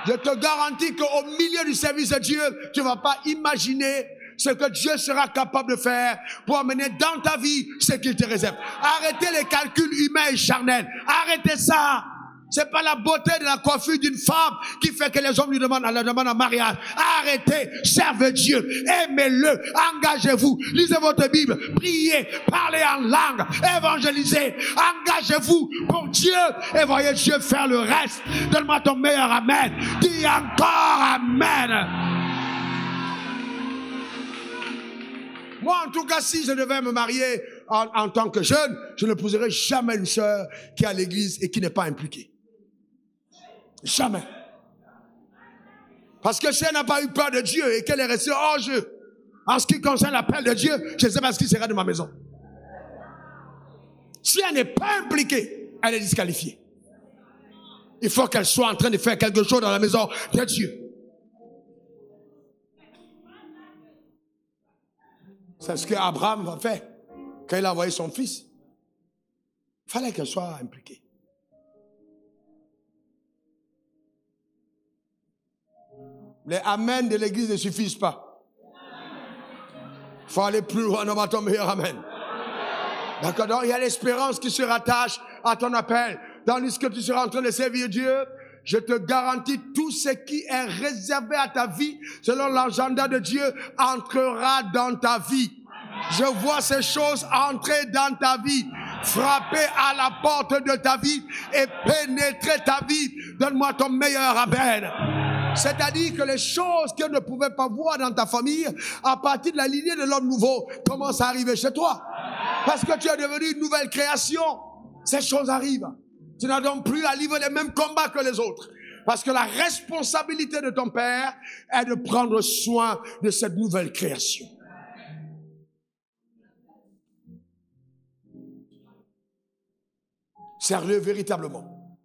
A: Je te garantis qu'au milieu du service de Dieu, tu ne vas pas imaginer ce que Dieu sera capable de faire pour amener dans ta vie ce qu'il te réserve. Arrêtez les calculs humains et charnels. Arrêtez ça. C'est pas la beauté de la coiffure d'une femme qui fait que les hommes lui demandent en mariage. Arrêtez, servez Dieu, aimez-le, engagez-vous, lisez votre Bible, priez, parlez en langue, évangélisez, engagez-vous pour Dieu et voyez Dieu faire le reste. Donne-moi ton meilleur Amen. Dis encore Amen. Moi, en tout cas, si je devais me marier en tant que jeune, je n'épouserai jamais une sœur qui est à l'église et qui n'est pas impliquée. Jamais. Parce que si elle n'a pas eu peur de Dieu et qu'elle est restée hors jeu, en ce qui concerne l'appel de Dieu, je ne sais pas ce qui sera de ma maison. Si elle n'est pas impliquée, elle est disqualifiée. Il faut qu'elle soit en train de faire quelque chose dans la maison de Dieu. C'est ce qu'Abraham a fait quand il a envoyé son fils. Il fallait qu'elle soit impliquée. Les Amen de l'église ne suffisent pas. Il faut aller plus loin dans ton meilleur Amen. D'accord? Donc, il y a l'espérance qui se rattache à ton appel. Tandis que tu seras en train de servir Dieu, je te garantis tout ce qui est réservé à ta vie, selon l'agenda de Dieu, entrera dans ta vie. Je vois ces choses entrer dans ta vie, frapper à la porte de ta vie et pénétrer ta vie. Donne-moi ton meilleur Amen. C'est-à-dire que les choses que ne pouvais pas voir dans ta famille, à partir de la lignée de l'homme nouveau, commencent à arriver chez toi. Parce que tu es devenu une nouvelle création. Ces choses arrivent. Tu n'as donc plus à livrer les mêmes combats que les autres. Parce que la responsabilité de ton Père est de prendre soin de cette nouvelle création. Serre-le véritablement.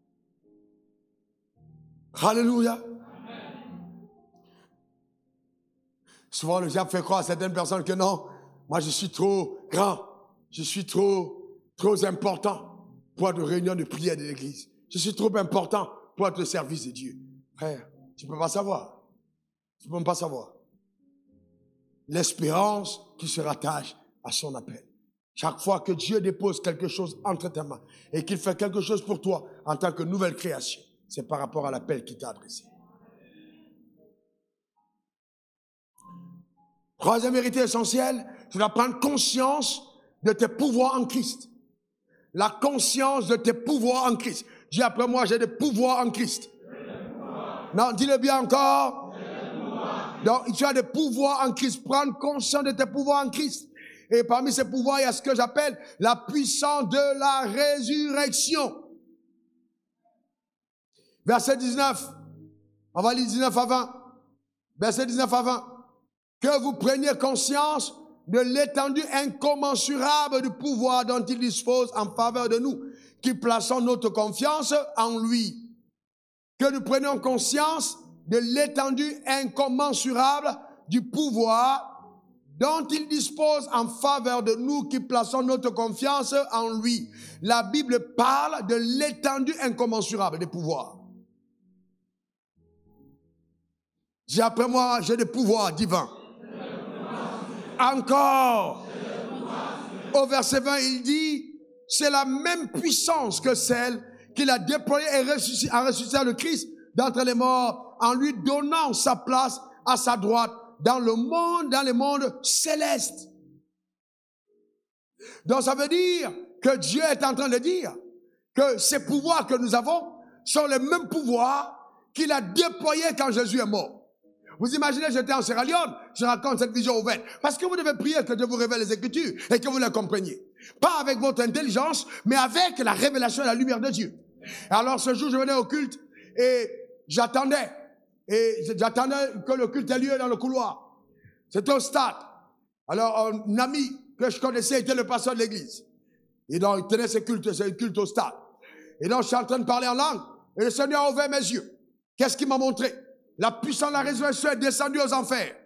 A: Alléluia. Souvent, le diable fait croire à certaines personnes que non, moi je suis trop grand, je suis trop important pour être de réunion de prière de l'église. Je suis trop important pour être au service de Dieu. Frère, tu ne peux pas savoir. Tu ne peux pas savoir. L'espérance qui se rattache à son appel. Chaque fois que Dieu dépose quelque chose entre tes mains et qu'il fait quelque chose pour toi en tant que nouvelle création, c'est par rapport à l'appel qu'il t'a adressé. Troisième vérité essentielle, tu dois prendre conscience de tes pouvoirs en Christ. La conscience de tes pouvoirs en Christ. Dis après moi, j'ai des pouvoirs en Christ. Non, dis-le bien encore. Donc, tu as des pouvoirs en Christ. Prends conscience de tes pouvoirs en Christ. Et parmi ces pouvoirs, il y a ce que j'appelle la puissance de la résurrection. Verset 19. On va lire 19 à 20. Verset 19 à 20. Que vous preniez conscience de l'étendue incommensurable du pouvoir dont il dispose en faveur de nous, qui plaçons notre confiance en lui. Que nous prenions conscience de l'étendue incommensurable du pouvoir dont il dispose en faveur de nous qui plaçons notre confiance en lui. La Bible parle de l'étendue incommensurable des pouvoirs. Dis après moi, j'ai des pouvoirs divins. Encore. Au verset 20, il dit, c'est la même puissance que celle qu'il a déployée et a ressuscité le Christ d'entre les morts, en lui donnant sa place à sa droite dans le monde, dans les mondes célestes. Donc ça veut dire que Dieu est en train de dire que ces pouvoirs que nous avons sont les mêmes pouvoirs qu'il a déployés quand Jésus est mort. Vous imaginez, j'étais en Sierra Leone, je raconte cette vision ouverte. Parce que vous devez prier que Dieu vous révèle les Écritures et que vous les compreniez. Pas avec votre intelligence, mais avec la révélation et la lumière de Dieu. Et alors ce jour, je venais au culte et j'attendais. Et j'attendais que le culte ait lieu dans le couloir. C'était au stade. Alors un ami que je connaissais était le pasteur de l'église. Et donc il tenait ce culte au stade. Et donc je suis en train de parler en langue. Et le Seigneur a ouvert mes yeux. Qu'est-ce qu'il m'a montré? La puissance de la résurrection est descendue aux enfers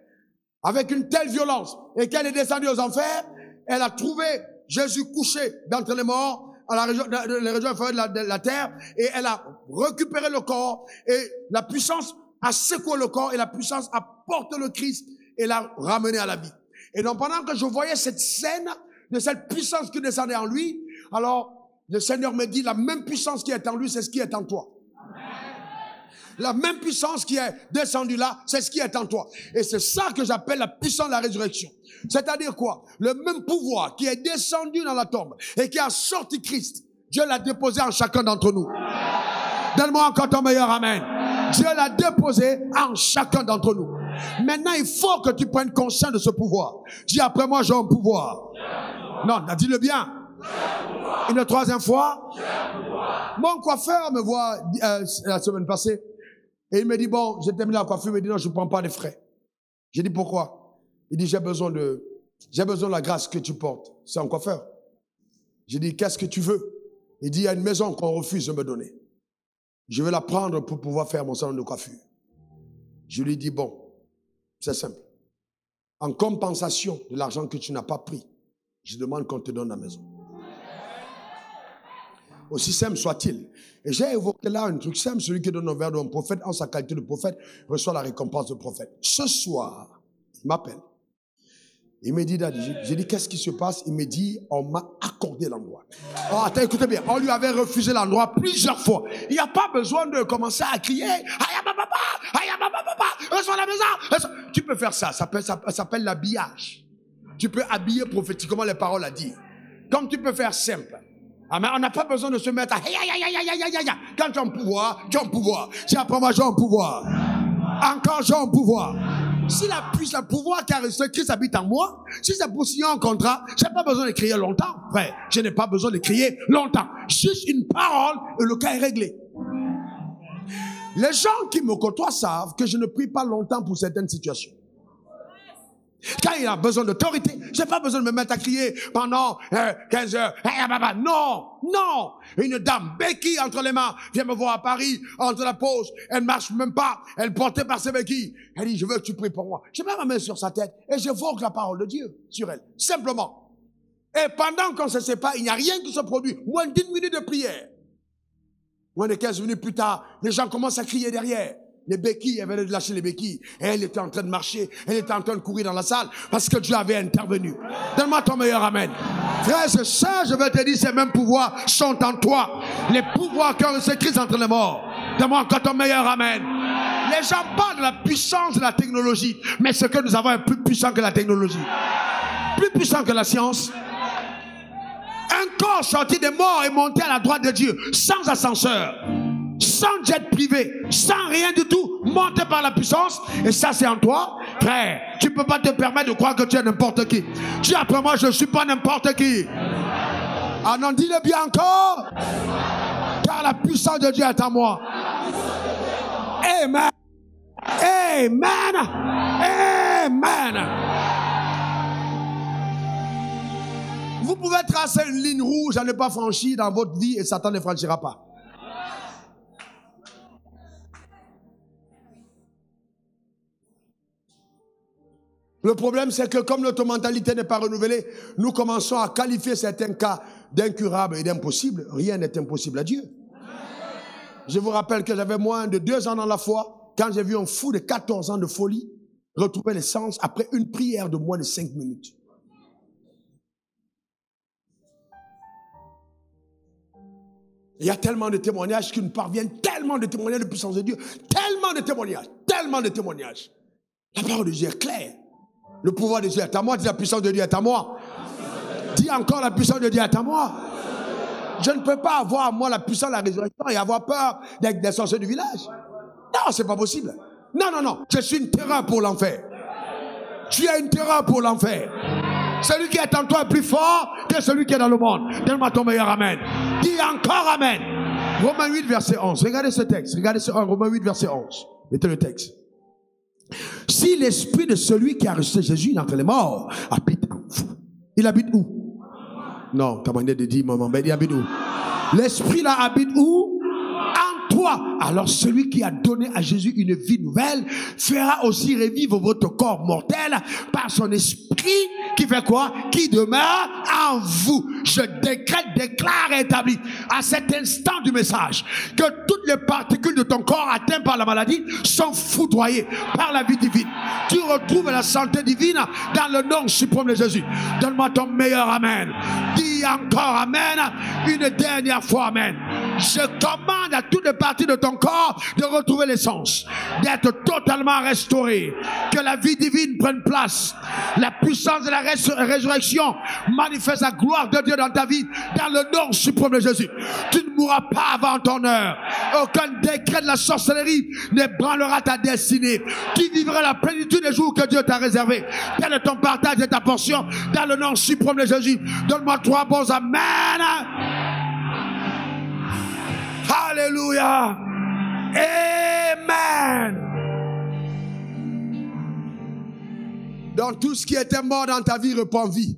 A: avec une telle violence. Et qu'elle est descendue aux enfers, elle a trouvé Jésus couché d'entre les morts à les régions inférieures de la terre, et elle a récupéré le corps, et la puissance a secoué le corps, et la puissance a porté le Christ et l'a ramené à la vie. Et donc pendant que je voyais cette scène de cette puissance qui descendait en lui, alors le Seigneur me dit, la même puissance qui est en lui, c'est ce qui est en toi. La même puissance qui est descendue là, c'est ce qui est en toi. Et c'est ça que j'appelle la puissance de la résurrection. C'est-à-dire quoi? Le même pouvoir qui est descendu dans la tombe et qui a sorti Christ, Dieu l'a déposé en chacun d'entre nous. Donne-moi encore ton meilleur amen. Dieu l'a déposé en chacun d'entre nous. Maintenant, il faut que tu prennes conscience de ce pouvoir. Dis après moi, j'ai un pouvoir. Non, dis-le bien. Une troisième fois. Mon coiffeur me voit la semaine passée. Et il me dit, bon, j'ai terminé la coiffure. Il me dit, non, je ne prends pas de frais. J'ai dit, pourquoi? Il dit, j'ai besoin de la grâce que tu portes. C'est un coiffeur. J'ai dit, qu'est-ce que tu veux? Il dit, il y a une maison qu'on refuse de me donner. Je vais la prendre pour pouvoir faire mon salon de coiffure. Je lui dis, bon, c'est simple. En compensation de l'argent que tu n'as pas pris, je demande qu'on te donne la maison. Aussi simple soit-il. Et j'ai évoqué là un truc simple, celui qui donne un verre d'un prophète, en sa qualité de prophète, reçoit la récompense de prophète. Ce soir, il m'appelle. Il me dit, Daddy, j'ai dit, qu'est-ce qui se passe? Il me dit, on m'a accordé l'endroit. Oh, attends, écoutez bien, on lui avait refusé l'endroit plusieurs fois. Il n'y a pas besoin de commencer à crier, reçois la maison. Tu peux faire ça, ça s'appelle l'habillage. Tu peux habiller prophétiquement les paroles à dire. Comme tu peux faire simple. Ah, mais on n'a pas besoin de se mettre à quand tu as un pouvoir, tu as un pouvoir. Si après moi j'ai un pouvoir, encore j'ai un pouvoir. Si le pouvoir qui a resté Christ habite en moi, si c'est pour signer un contrat, j'ai pas besoin de crier longtemps. Frère, je n'ai pas besoin de crier longtemps. Juste une parole et le cas est réglé. Les gens qui me côtoient savent que je ne prie pas longtemps pour certaines situations. Quand il a besoin d'autorité, j'ai pas besoin de me mettre à crier pendant 15 heures. Non, non. Une dame, béquille entre les mains, vient me voir à Paris, entre la pause. Elle marche même pas. Elle portait par ses béquilles. Elle dit, je veux que tu pries pour moi. Je mets ma main sur sa tête et j'évoque la parole de Dieu sur elle. Simplement. Et pendant qu'on se sépare, il n'y a rien qui se produit. Moins d'1 minute de prière. Moins de 15 minutes plus tard, les gens commencent à crier derrière. Les béquilles, elle venait de lâcher les béquilles. Et elle était en train de marcher. Elle était en train de courir dans la salle parce que Dieu avait intervenu. Donne-moi ton meilleur amen. Frère, c'est ça, je vais te dire, ces mêmes pouvoirs sont en toi. Les pouvoirs qui ont reçu Christ entre les morts. Donne-moi encore ton meilleur amen. Les gens parlent de la puissance de la technologie. Mais ce que nous avons est plus puissant que la technologie. Plus puissant que la science. corps sorti des morts et monté à la droite de Dieu, sans ascenseur, sans jet privé, sans rien du tout, monté par la puissance. Et ça, c'est en toi, frère. Tu ne peux pas te permettre de croire que tu es n'importe qui. Dis après moi, je ne suis pas n'importe qui. Ah non, dis-le bien encore. Car la puissance de Dieu est à moi. Amen. Amen. Amen. Vous pouvez tracer une ligne rouge à ne pas franchir dans votre vie et Satan ne franchira pas. Le problème, c'est que comme notre mentalité n'est pas renouvelée, nous commençons à qualifier certains cas d'incurables et d'impossibles. Rien n'est impossible à Dieu. Je vous rappelle que j'avais moins de 2 ans dans la foi, quand j'ai vu un fou de 14 ans de folie retrouver les sens après une prière de moins de 5 minutes. Il y a tellement de témoignages qui nous parviennent, tellement de témoignages de puissance de Dieu, tellement de témoignages, tellement de témoignages. La parole de Dieu est claire. Le pouvoir de Dieu est à moi, dis la puissance de Dieu est à moi. Dis encore la puissance de Dieu est à moi. Je ne peux pas avoir, moi, la puissance de la résurrection et avoir peur des sorciers du village. Non, c'est pas possible. Non, non, non. Je suis une terreur pour l'enfer. Tu es une terreur pour l'enfer. Celui qui est en toi est plus fort que celui qui est dans le monde. Donne-moi ton meilleur amen. Dis encore amen. Romains 8, verset 11. Regardez ce texte. Regardez ce Romains 8, verset 11. Mettez le texte. Si l'esprit de celui qui a ressuscité Jésus d'entre les morts habite en vous. Il habite où? Non, ta manière de dire, maman, mais il habite où? L'esprit là habite où? En toi. Alors celui qui a donné à Jésus une vie nouvelle fera aussi revivre votre corps mortel par son esprit qui fait quoi? Qui demeure en vous. Je décrète, déclare et établis à cet instant du message que toutes les particules de ton corps atteintes par la maladie sont foudroyées par la vie divine. Tu retrouves la santé divine dans le nom suprême de Jésus. Donne-moi ton meilleur amen. Dis encore amen une dernière fois amen. Je commande à toutes les parties de ton corps de retrouver l'essence, d'être totalement restauré, que la vie divine prenne place, la puissance de la résurrection manifeste la gloire de Dieu dans ta vie, dans le nom suprême de Jésus. Tu ne mourras pas avant ton heure. Aucun décret de la sorcellerie n'ébranlera ta destinée. Tu vivras la plénitude des jours que Dieu t'a réservés. Tel est ton partage et ta portion, dans le nom suprême de Jésus. Donne-moi 3 bons amen. Alléluia. Amen. Donc tout ce qui était mort dans ta vie reprend vie.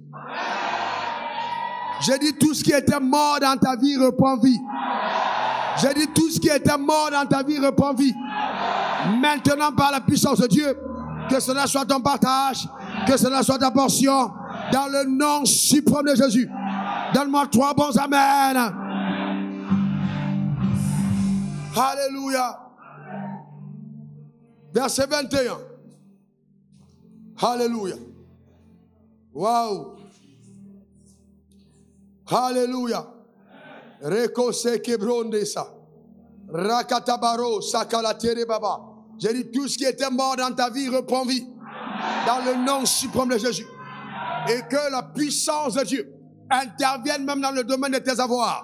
A: J'ai dit tout ce qui était mort dans ta vie reprend vie. J'ai dit tout ce qui était mort dans ta vie reprend vie. Maintenant par la puissance de Dieu, que cela soit ton partage, que cela soit ta portion, dans le nom suprême de Jésus. Donne-moi 3 bons amen. Alléluia. Verset 21. Alléluia. Waouh. Alléluia. Rekose kebronde sa. Rakatabaro sakalatere baba. J'ai dit tout ce qui était mort dans ta vie reprend vie. Dans le nom suprême de Jésus. Et que la puissance de Dieu intervienne même dans le domaine de tes avoirs.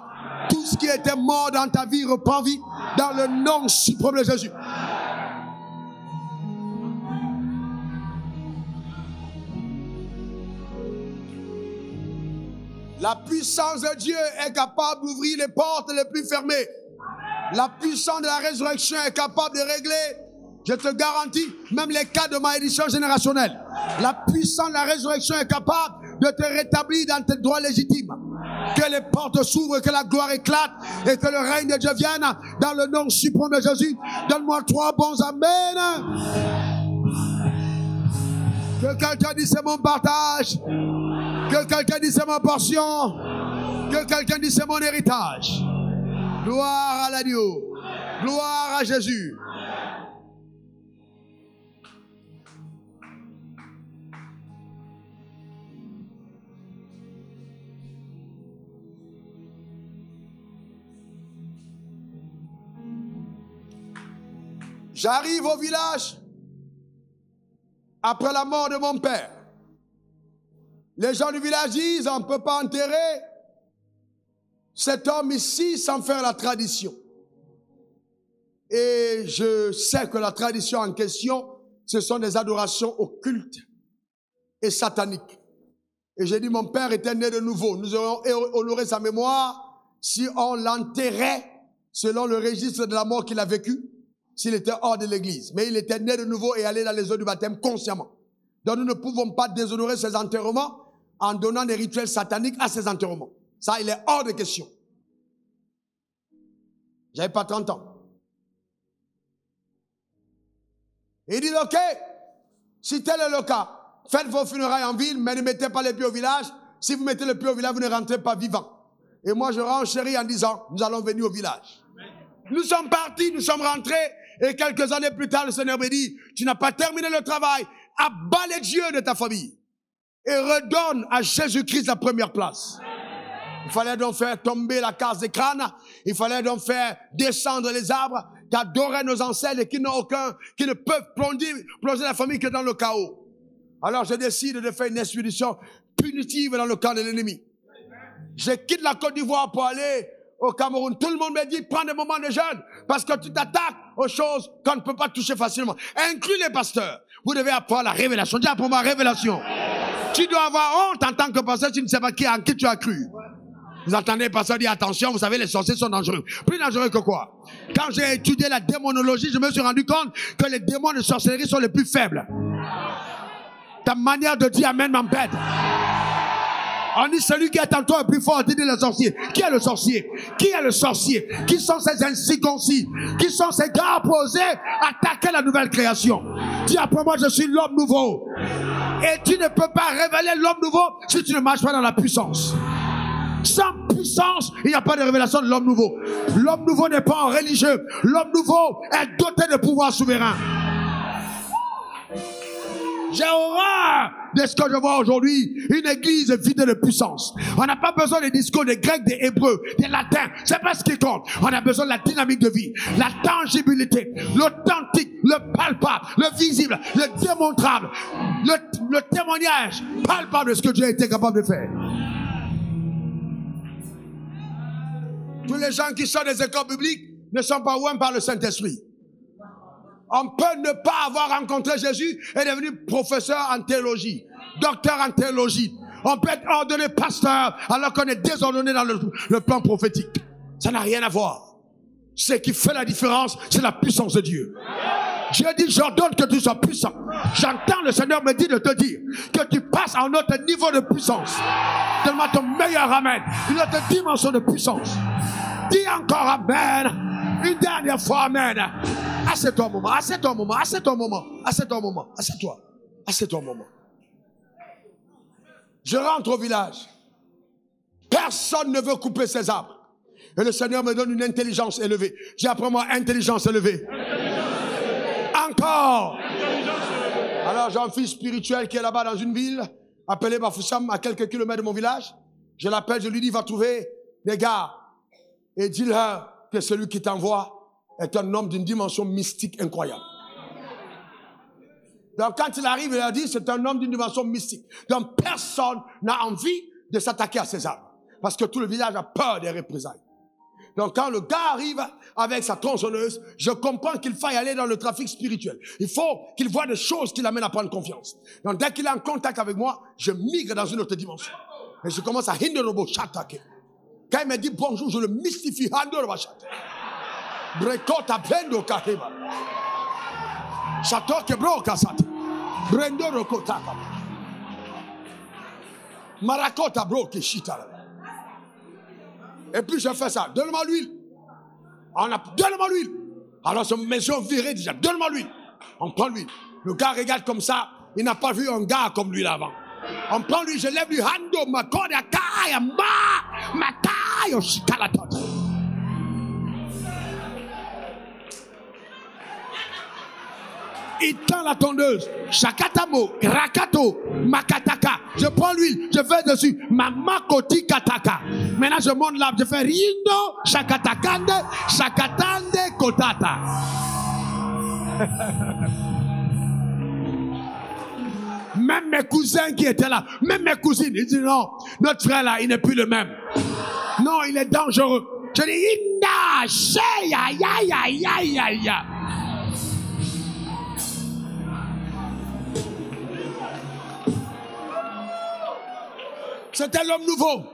A: Tout ce qui était mort dans ta vie reprend vie. Dans le nom suprême de Jésus. La puissance de Dieu est capable d'ouvrir les portes les plus fermées. La puissance de la résurrection est capable de régler, je te garantis, même les cas de malédiction générationnelle. La puissance de la résurrection est capable de te rétablir dans tes droits légitimes. Que les portes s'ouvrent, que la gloire éclate et que le règne de Dieu vienne dans le nom suprême de Jésus. Donne-moi 3 bons amen. Que quelqu'un dise c'est mon partage. Que quelqu'un dise c'est ma portion. Que quelqu'un dise c'est mon héritage. Gloire à l'agneau. Gloire à Jésus. J'arrive au village après la mort de mon père. Les gens du village disent on ne peut pas enterrer cet homme ici sans faire la tradition. Et je sais que la tradition en question, ce sont des adorations occultes et sataniques. Et j'ai dit, mon père était né de nouveau. Nous aurions honoré sa mémoire si on l'enterrait selon le registre de la mort qu'il a vécu, s'il était hors de l'église. Mais il était né de nouveau et allé dans les eaux du baptême consciemment. Donc nous ne pouvons pas déshonorer ses enterrements en donnant des rituels sataniques à ses enterrements. Ça, il est hors de question. J'avais pas 30 ans. Il dit, ok, si tel est le cas, faites vos funérailles en ville, mais ne mettez pas les pieds au village. Si vous mettez les pieds au village, vous ne rentrez pas vivant. Et moi, je renchéris en disant, nous allons venir au village. Nous sommes partis, nous sommes rentrés, et quelques années plus tard, le Seigneur me dit, tu n'as pas terminé le travail, abat les dieux de ta famille, et redonne à Jésus-Christ la première place. Il fallait donc faire tomber la case des crânes, il fallait donc faire descendre les arbres, d'adorer nos ancêtres qui ne peuvent plonger la famille que dans le chaos. Alors je décide de faire une expédition punitive dans le camp de l'ennemi. Je quitte la Côte d'Ivoire pour aller au Cameroun. Tout le monde me dit, prends des moments de jeûne, parce que tu t'attaques aux choses qu'on ne peut pas toucher facilement. Inclus les pasteurs. Vous devez apprendre la révélation. Dis pour moi, révélation. Tu dois avoir honte en tant que pasteur, tu ne sais pas en qui tu as cru. Vous entendez, pasteur dit, attention, vous savez, les sorciers sont dangereux. Plus dangereux que quoi? Quand j'ai étudié la démonologie, je me suis rendu compte que les démons de sorcellerie sont les plus faibles. Ta manière de dire amen m'embête. On dit celui qui est en toi est plus fort, dit le sorcier. Qui est le sorcier? Qui est le sorcier? Qui sont ces incirconcis? Qui sont ces gars posés attaquer la nouvelle création? Dis après moi, je suis l'homme nouveau. Et tu ne peux pas révéler l'homme nouveau si tu ne marches pas dans la puissance. Sans puissance, il n'y a pas de révélation de l'homme nouveau. L'homme nouveau n'est pas un religieux. L'homme nouveau est doté de pouvoir souverain. J'ai horreur de ce que je vois aujourd'hui. Une église vide de puissance. On n'a pas besoin des discours des Grecs, des Hébreux, des Latins. C'est pas ce qui compte. On a besoin de la dynamique de vie, la tangibilité, l'authentique, le palpable, le visible, le démontrable, le témoignage palpable de ce que Dieu a été capable de faire. Tous les gens qui sortent des écoles bibliques ne sont pas ouins par le Saint-Esprit. On peut ne pas avoir rencontré Jésus et devenir professeur en théologie, docteur en théologie. On peut être ordonné pasteur alors qu'on est désordonné dans le plan prophétique. Ça n'a rien à voir. Ce qui fait la différence, c'est la puissance de Dieu. Dieu dit, j'ordonne que tu sois puissant. J'entends le Seigneur me dire de te dire que tu passes à un autre niveau de puissance. Donne-moi ton meilleur amen. Une autre dimension de puissance. Dis encore amen. Une dernière fois amen. Assieds-toi un moment, assieds-toi un moment, assieds-toi un moment, assieds-toi un moment, assieds-toi, assieds-toi un moment. Je rentre au village. Personne ne veut couper ses arbres. Et le Seigneur me donne une intelligence élevée. J'ai après moi intelligence élevée. Encore. Alors j'ai un fils spirituel qui est là-bas dans une ville, appelé Bafoussam, à quelques kilomètres de mon village. Je l'appelle, je lui dis, va trouver des gars. Et dis-leur que celui qui t'envoie est un homme d'une dimension mystique incroyable. Donc quand il arrive, il a dit, c'est un homme d'une dimension mystique. Donc personne n'a envie de s'attaquer à ces arbres. Parce que tout le village a peur des représailles. Donc quand le gars arrive avec sa tronçonneuse, je comprends qu'il faille aller dans le trafic spirituel. Il faut qu'il voit des choses qui l'amènent à prendre confiance. Donc dès qu'il est en contact avec moi, je migre dans une autre dimension. Et je commence à hindorobo chatake. Quand il me dit bonjour, je le mystifie. Hindorobo chatake. Brekota brendo kaheba. Chatoke broka sate. Brendo rokota. Marakota broke shita. Et puis je fais ça. Donne-moi l'huile. Donne-moi l'huile. Alors mes yeux virés déjà. Donne-moi l'huile. On prend l'huile. Le gars regarde comme ça. Il n'a pas vu un gars comme lui là avant. On prend l'huile. Je lève lui. Hando makoda kaya ma taille shikalatot. Il tend la tondeuse. Shakatamo, rakato, makataka. Je prends l'huile, je fais dessus. Mamakoti kataka. Maintenant, je monte là, je fais rindo, shakatakande, shakatande, kotata. Même mes cousins qui étaient là, même mes cousines, ils disent non, notre frère là, il n'est plus le même. Non, il est dangereux. Je dis, c'était l'homme nouveau.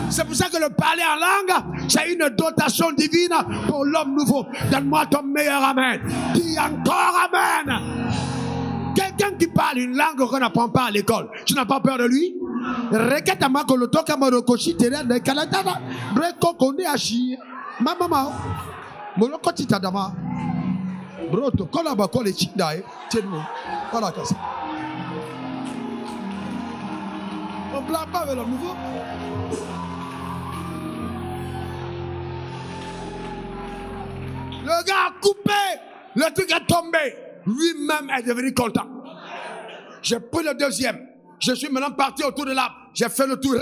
A: C'est pour ça que le parler en langue, c'est une dotation divine pour l'homme nouveau. Donne-moi ton meilleur amen. Dis encore amen. Quelqu'un qui parle une langue qu'on n'apprend pas à l'école, tu n'as pas peur de lui? On ne blague pas avec l'homme nouveau. Le gars a coupé, le truc est tombé. Lui-même est devenu content. J'ai pris le deuxième. Je suis maintenant parti autour de l'arbre. J'ai fait le tour.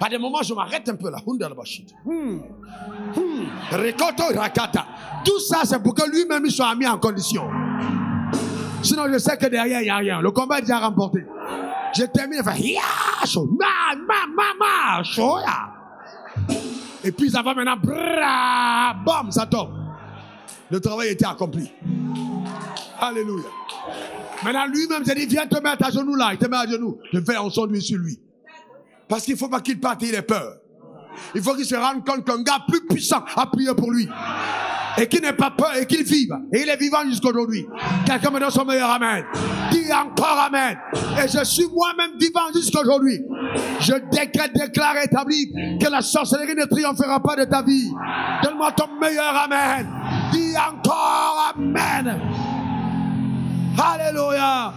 A: À des moments, je m'arrête un peu là. Tout ça, c'est pour que lui-même soit mis en condition. Sinon, je sais que derrière, il n'y a rien. Le combat est déjà remporté. J'ai terminé. Et puis, ça va maintenant. Bam, ça tombe. Le travail était accompli. Alléluia. Maintenant, lui-même, j'ai dit, viens te mettre à genoux là. Il te met à genoux. Je fais un son sur lui. Parce qu'il ne faut pas qu'il parte, il ait peur. Il faut qu'il se rende compte qu'un gars plus puissant a prié pour lui. Et qu'il n'ait pas peur et qu'il vive. Et il est vivant jusqu'aujourd'hui. Quelqu'un me donne son meilleur amen. Dis encore amen. Et je suis moi-même vivant jusqu'aujourd'hui. Je décrète, déclare, établis que la sorcellerie ne triomphera pas de ta vie. Donne-moi ton meilleur amen. Dis encore amen. Alléluia.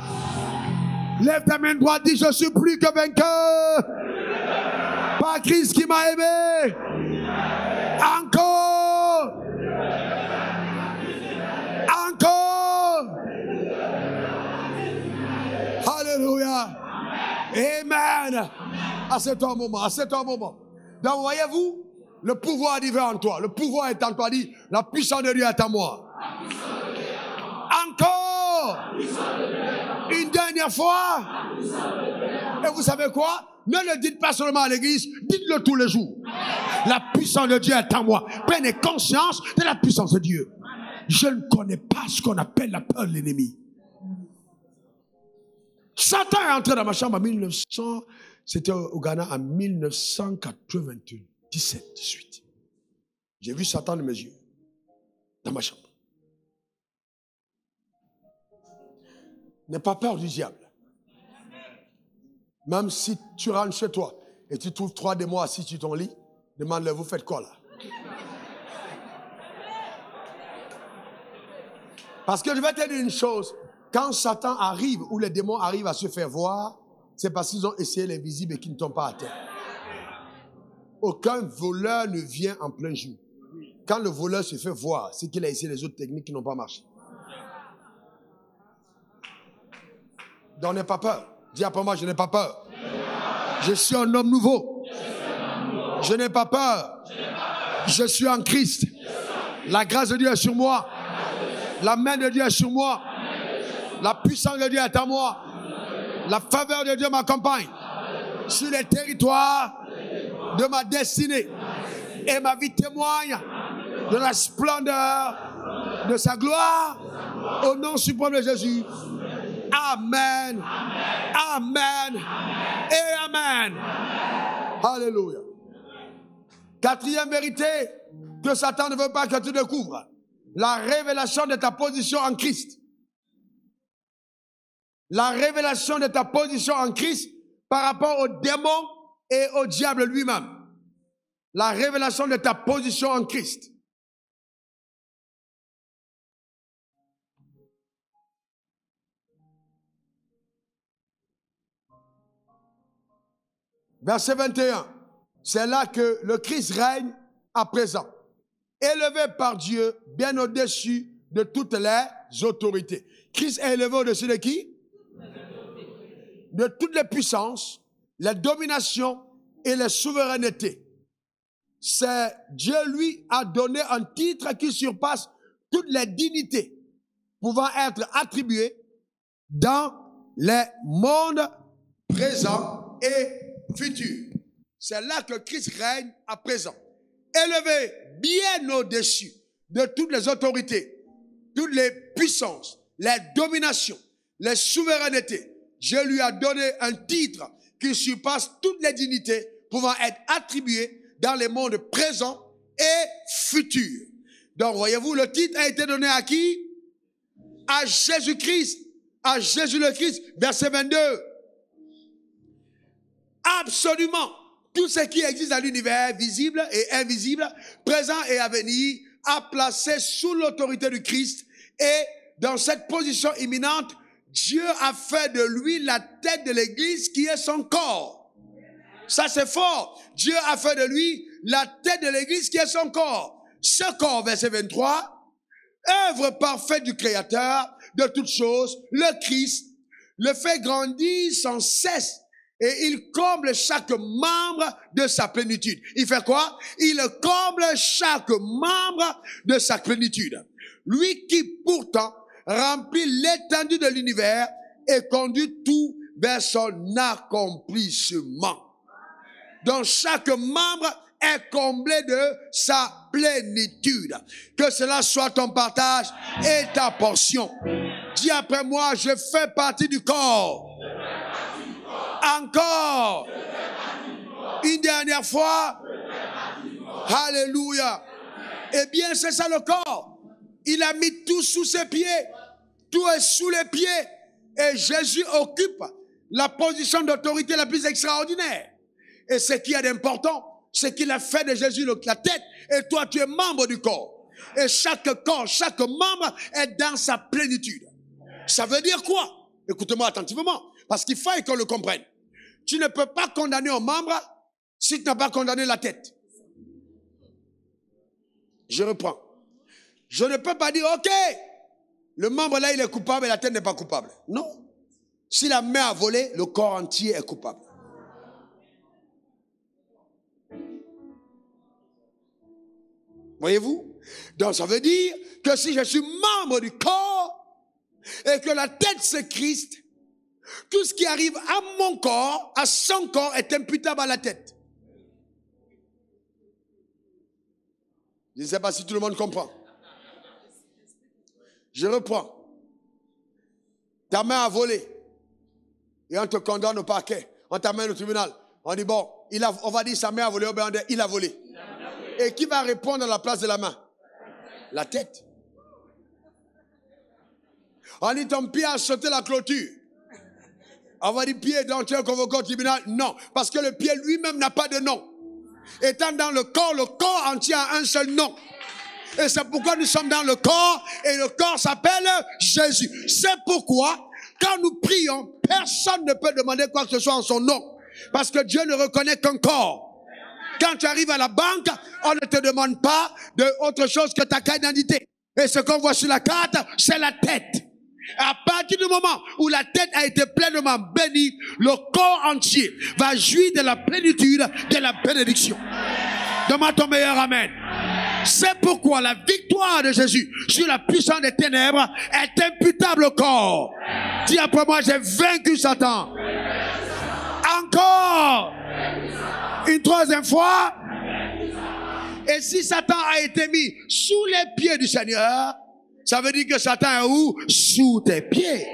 A: Lève ta main droite, dis je suis plus que vainqueur. Par Christ qui m'a aimé. Encore. Encore. Alléluia. Amen. Assieds-toi un moment, assieds-toi un moment. Donc voyez-vous, le pouvoir divin en toi. Le pouvoir est en toi. Dit, la puissance de Dieu est en moi. Encore. Une dernière fois. Et vous savez quoi? Ne le dites pas seulement à l'église, dites-le tous les jours. La puissance de Dieu est en moi. Prenez conscience de la puissance de Dieu. Je ne connais pas ce qu'on appelle la peur de l'ennemi. Satan est entré dans ma chambre en 1900, c'était au Ghana en 1997, 18. J'ai vu Satan de mes yeux, dans ma chambre. N'aie pas peur du diable. Même si tu rentres chez toi et tu trouves 3 démons assis sur ton lit, demande-leur, vous faites quoi là? Parce que je vais te dire une chose, quand Satan arrive ou les démons arrivent à se faire voir, c'est parce qu'ils ont essayé l'invisible et qu'ils ne tombent pas à terre. Aucun voleur ne vient en plein jour. Quand le voleur se fait voir, c'est qu'il a essayé les autres techniques qui n'ont pas marché. Donc n'aie pas peur. Dis après moi, je n'ai pas peur. Je suis un homme nouveau. Je n'ai pas peur. Je suis en Christ. La grâce de Dieu est sur moi. La main de Dieu est sur moi. La puissance de Dieu est en moi. La faveur de Dieu m'accompagne sur les territoires de ma destinée. Et ma vie témoigne de la splendeur de sa gloire au nom suprême de Jésus. Amen. Amen. Et amen. Alléluia. Quatrième vérité que Satan ne veut pas que tu découvres. La révélation de ta position en Christ. La révélation de ta position en Christ par rapport au démon et au diable lui-même. La révélation de ta position en Christ. Verset 21. C'est là que le Christ règne à présent. Élevé par Dieu, bien au-dessus de toutes les autorités. Christ est élevé au-dessus de qui? De toutes les puissances, les dominations et les souverainetés. C'est Dieu lui a donné un titre qui surpasse toutes les dignités pouvant être attribuées dans les mondes présents et futurs. C'est là que Christ règne à présent. Élevé bien au-dessus de toutes les autorités, toutes les puissances, les dominations, les souverainetés. Dieu lui a donné un titre qui surpasse toutes les dignités pouvant être attribuées dans les mondes présents et futurs. Donc, voyez-vous, le titre a été donné à qui? À Jésus-Christ. À Jésus le Christ. Verset 22. Absolument. Tout ce qui existe dans l'univers, visible et invisible, présent et à venir, a placé sous l'autorité du Christ. Et dans cette position imminente, Dieu a fait de lui la tête de l'Église qui est son corps. Ça, c'est fort. Dieu a fait de lui la tête de l'Église qui est son corps. Ce corps, verset 23, œuvre parfaite du Créateur de toutes choses, le Christ, le fait grandir sans cesse et il comble chaque membre de sa plénitude. Il fait quoi? Il comble chaque membre de sa plénitude. Lui qui pourtant remplit l'étendue de l'univers et conduit tout vers son accomplissement. Donc chaque membre est comblé de sa plénitude. Que cela soit ton partage et ta portion. Dis après moi, je fais partie du corps. Encore. Une dernière fois. Alléluia. Eh bien, c'est ça le corps. Il a mis tout sous ses pieds. Tout est sous les pieds. Et Jésus occupe la position d'autorité la plus extraordinaire. Et ce qui est d'important, c'est qu'il a fait de Jésus la tête. Et toi, tu es membre du corps. Et chaque corps, chaque membre est dans sa plénitude. Ça veut dire quoi? Écoutez-moi attentivement. Parce qu'il faut qu'on le comprenne. Tu ne peux pas condamner un membre si tu n'as pas condamné la tête. Je reprends. Je ne peux pas dire, ok, le membre là, il est coupable et la tête n'est pas coupable. Non. Si la main a volé, le corps entier est coupable. Voyez-vous? Donc ça veut dire que si je suis membre du corps et que la tête c'est Christ, tout ce qui arrive à mon corps, à son corps, est imputable à la tête. Je ne sais pas si tout le monde comprend. Je reprends. Ta main a volé. Et on te condamne au parquet. On t'amène au tribunal. On dit, bon, on va dire sa main a volé. Il a volé. Et qui va répondre à la place de la main? La tête. On dit, ton pied a sauté la clôture. On va dire, pied, donc tu es convoqué au tribunal. Non, parce que le pied lui-même n'a pas de nom. Étant dans le corps entier a un seul nom. Et c'est pourquoi nous sommes dans le corps, et le corps s'appelle Jésus. C'est pourquoi, quand nous prions, personne ne peut demander quoi que ce soit en son nom. Parce que Dieu ne reconnaît qu'un corps. Quand tu arrives à la banque, on ne te demande pas d'autre chose que ta carte d'identité. Et ce qu'on voit sur la carte, c'est la tête. À partir du moment où la tête a été pleinement bénie, le corps entier va jouir de la plénitude de la bénédiction. Demande ton meilleur amen. C'est pourquoi la victoire de Jésus sur la puissance des ténèbres est imputable au corps. Dis après moi, j'ai vaincu Satan. Encore. Une troisième fois. Et si Satan a été mis sous les pieds du Seigneur, ça veut dire que Satan est où? Sous tes pieds.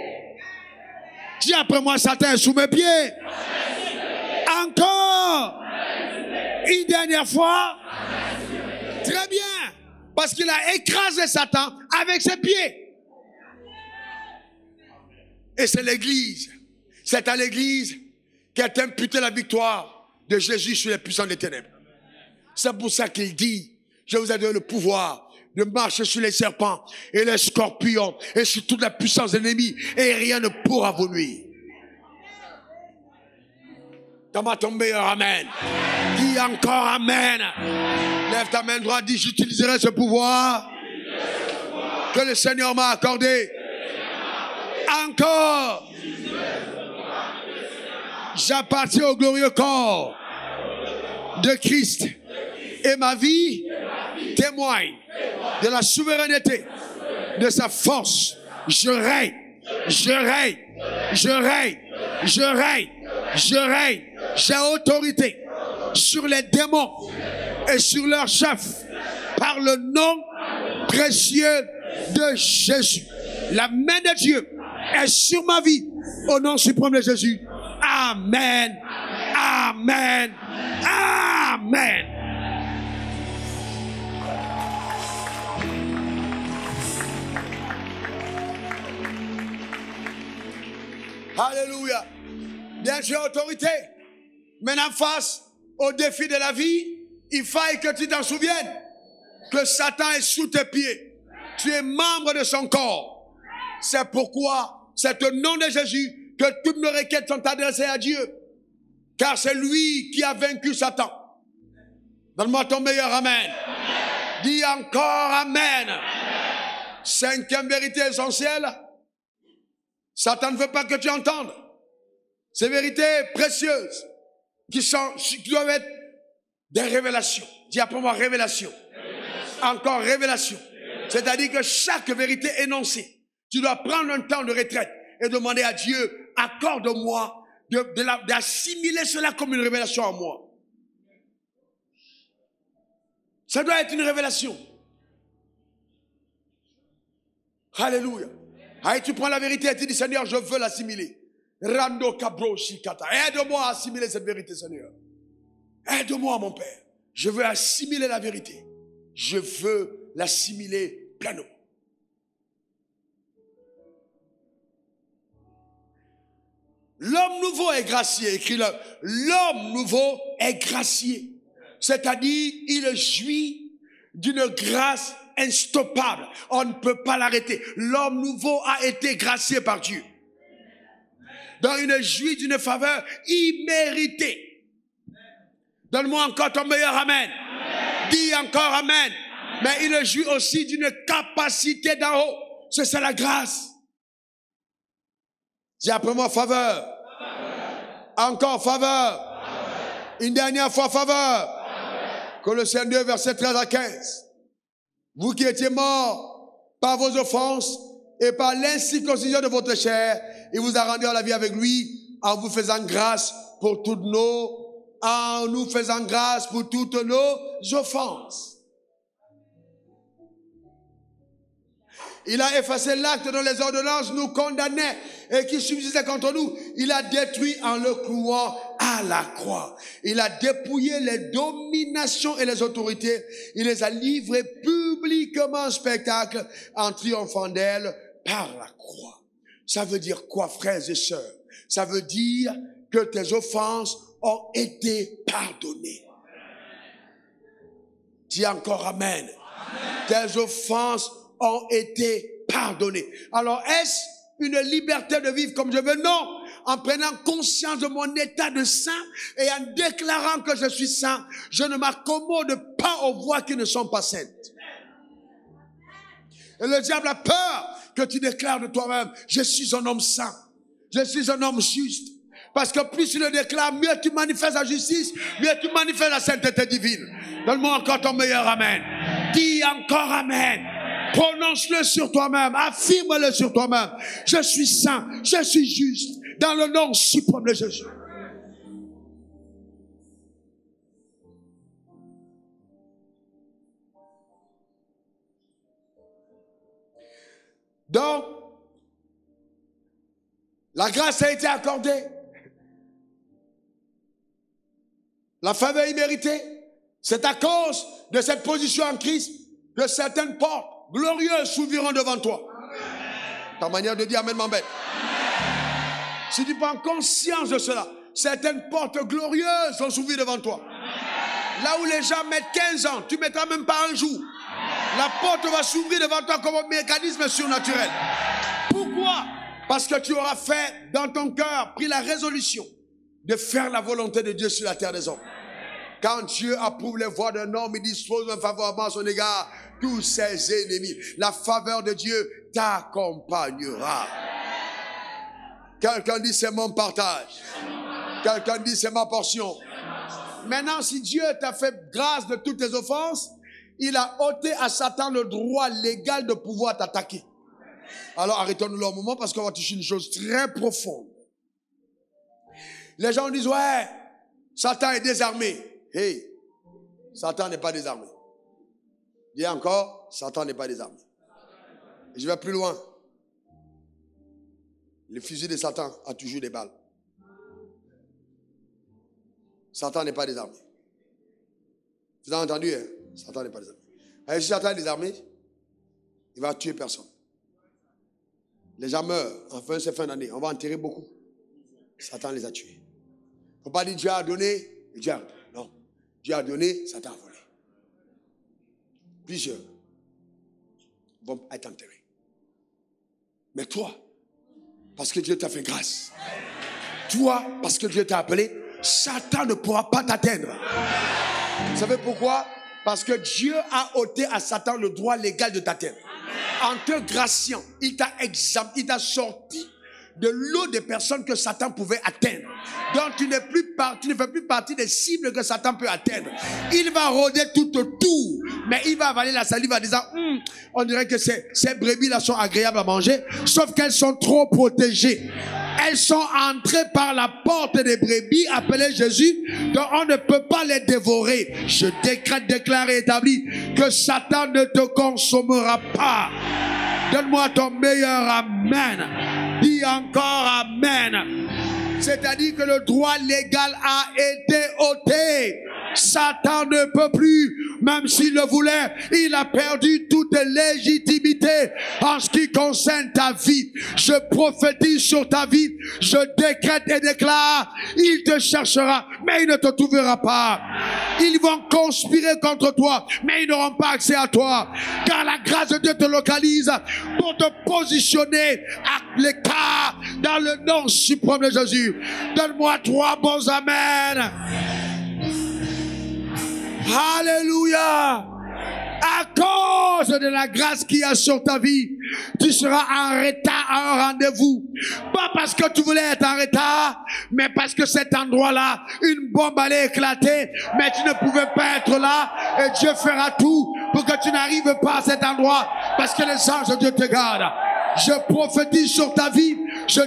A: Dis après moi, Satan est sous mes pieds. Encore. Une dernière fois. Très bien. Parce qu'il a écrasé Satan avec ses pieds. Et c'est l'Église. C'est à l'Église qu'est imputée la victoire de Jésus sur les puissants des ténèbres. C'est pour ça qu'il dit, je vous ai donné le pouvoir de marcher sur les serpents et les scorpions et sur toute la puissance ennemie et rien ne pourra vous nuire. Comment ton meilleur amen? Dis encore amen. Lève ta main droite, dis j'utiliserai ce pouvoir que le Seigneur m'a accordé. Encore. J'appartiens au glorieux corps de Christ et ma vie témoigne de la souveraineté de sa force. Je règne Je règne, je règne, je règne. J'ai autorité sur les démons et sur leurs chefs par le nom précieux de Jésus. La main de Dieu est sur ma vie au nom suprême de Jésus. Amen. Amen. Amen. Alléluia. Bien, j'ai autorité. Maintenant, face au défi de la vie, il faille que tu t'en souviennes que Satan est sous tes pieds. Tu es membre de son corps. C'est pourquoi c'est au nom de Jésus que toutes nos requêtes sont adressées à Dieu. Car c'est lui qui a vaincu Satan. Donne-moi ton meilleur amen. Dis encore amen. Cinquième vérité essentielle. Satan ne veut pas que tu entendes. Ces vérités précieuses qui doivent être des révélations. Dis après moi révélation. Encore révélation. C'est-à-dire que chaque vérité énoncée, tu dois prendre un temps de retraite et demander à Dieu, accorde-moi d'assimiler cela comme une révélation en moi. Ça doit être une révélation. Alléluia. Allez, tu prends la vérité et tu dis, Seigneur, je veux l'assimiler. Rando kabro shikata. Aide-moi à assimiler cette vérité, Seigneur. Aide-moi, mon Père. Je veux assimiler la vérité. Je veux l'assimiler pleinement. L'homme nouveau est gracié, écrit-le. L'homme nouveau est gracié. C'est-à-dire, il jouit d'une grâce instoppable. On ne peut pas l'arrêter. L'homme nouveau a été gracié par Dieu. Donc, il jouit d'une faveur imméritée. Donne-moi encore ton meilleur amen. Dis encore amen. Mais il jouit aussi d'une capacité d'en haut. C'est ça la grâce. Dis après moi faveur. Encore faveur. Une dernière fois faveur. Colossiens 2, verset 13 à 15. Vous qui étiez morts par vos offenses et par l'incirconcision de votre chair, il vous a rendu à la vie avec lui en vous faisant grâce pour toutes nos, en nous faisant grâce pour toutes nos offenses. Il a effacé l'acte dont les ordonnances nous condamnaient et qui subsistait contre nous. Il a détruit en le clouant à la croix. Il a dépouillé les dominations et les autorités. Il les a livrées publiquement en spectacle en triomphant d'elles par la croix. Ça veut dire quoi, frères et sœurs? Ça veut dire que tes offenses ont été pardonnées. Dis encore amen. Tes offenses ont été pardonnés. Alors, est-ce une liberté de vivre comme je veux? Non. En prenant conscience de mon état de saint et en déclarant que je suis saint, je ne m'accommode pas aux voies qui ne sont pas saintes. Et le diable a peur que tu déclares de toi-même, je suis un homme saint, je suis un homme juste. Parce que plus tu le déclares, mieux tu manifestes la justice, mieux tu manifestes la sainteté divine. Donne-moi encore ton meilleur amen. Dis encore amen. Prononce-le sur toi-même, affirme-le sur toi-même. Je suis saint, je suis juste, dans le nom suprême de Jésus. Donc, la grâce a été accordée. La faveur imméritée, c'est à cause de cette position en Christ que certaines portes glorieuses s'ouvriront devant toi. Ta manière de dire amen m'embête. Si tu prends conscience de cela, certaines portes glorieuses vont s'ouvrir devant toi. Là où les gens mettent 15 ans, tu ne mettras même pas un jour. La porte va s'ouvrir devant toi comme un mécanisme surnaturel. Pourquoi? Parce que tu auras fait dans ton cœur, pris la résolution de faire la volonté de Dieu sur la terre des hommes. Quand Dieu approuve les voies d'un homme, il dispose favorablement à son égard tous ses ennemis. La faveur de Dieu t'accompagnera. Quelqu'un dit c'est mon partage. Quelqu'un dit c'est ma portion. Maintenant, si Dieu t'a fait grâce de toutes tes offenses, il a ôté à Satan le droit légal de pouvoir t'attaquer. Alors arrêtons-nous là un moment parce qu'on va toucher une chose très profonde. Les gens disent, ouais, Satan est désarmé. Hey, Satan n'est pas désarmé. Dis encore, Satan n'est pas désarmé. Et je vais plus loin. Le fusil de Satan a toujours des balles. Satan n'est pas désarmé. Vous avez entendu, hein? Satan n'est pas désarmé. Et si Satan est désarmé, il va tuer personne. Les gens meurent en fin d'année. On va enterrer beaucoup. Satan les a tués. Il ne faut pas dire Dieu a donné, Dieu a donné. Non. Dieu a donné, Satan a volé. Plusieurs vont être enterrés. Mais toi, parce que Dieu t'a fait grâce, toi, parce que Dieu t'a appelé, Satan ne pourra pas t'atteindre. Vous savez pourquoi? Parce que Dieu a ôté à Satan le droit légal de t'atteindre. En te graciant, il t'a sorti de l'eau des personnes que Satan pouvait atteindre. Donc tu ne fais plus partie des cibles que Satan peut atteindre. Il va rôder tout autour, mais il va avaler la salive en disant on dirait que ces brebis là sont agréables à manger, sauf qu'elles sont trop protégées. Elles sont entrées par la porte des brebis appelées Jésus, donc on ne peut pas les dévorer. Je décrète, déclare et établis que Satan ne te consommera pas. Donne-moi ton meilleur amen. Dis encore amen. C'est-à-dire que le droit légal a été ôté. Satan ne peut plus, même s'il le voulait, il a perdu toute légitimité en ce qui concerne ta vie. Je prophétise sur ta vie, je décrète et déclare, il te cherchera, mais il ne te trouvera pas. Ils vont conspirer contre toi, mais ils n'auront pas accès à toi, car la grâce de Dieu te localise pour te positionner à l'écart dans le nom suprême de Jésus. Donne-moi 3 bons amen. Alléluia. À cause de la grâce qu'il y a sur ta vie, tu seras en retard à un rendez-vous. Pas parce que tu voulais être en retard, mais parce que cet endroit-là, une bombe allait éclater, mais tu ne pouvais pas être là, et Dieu fera tout pour que tu n'arrives pas à cet endroit, parce que les anges de Dieu te gardent. Je prophétise sur ta vie, je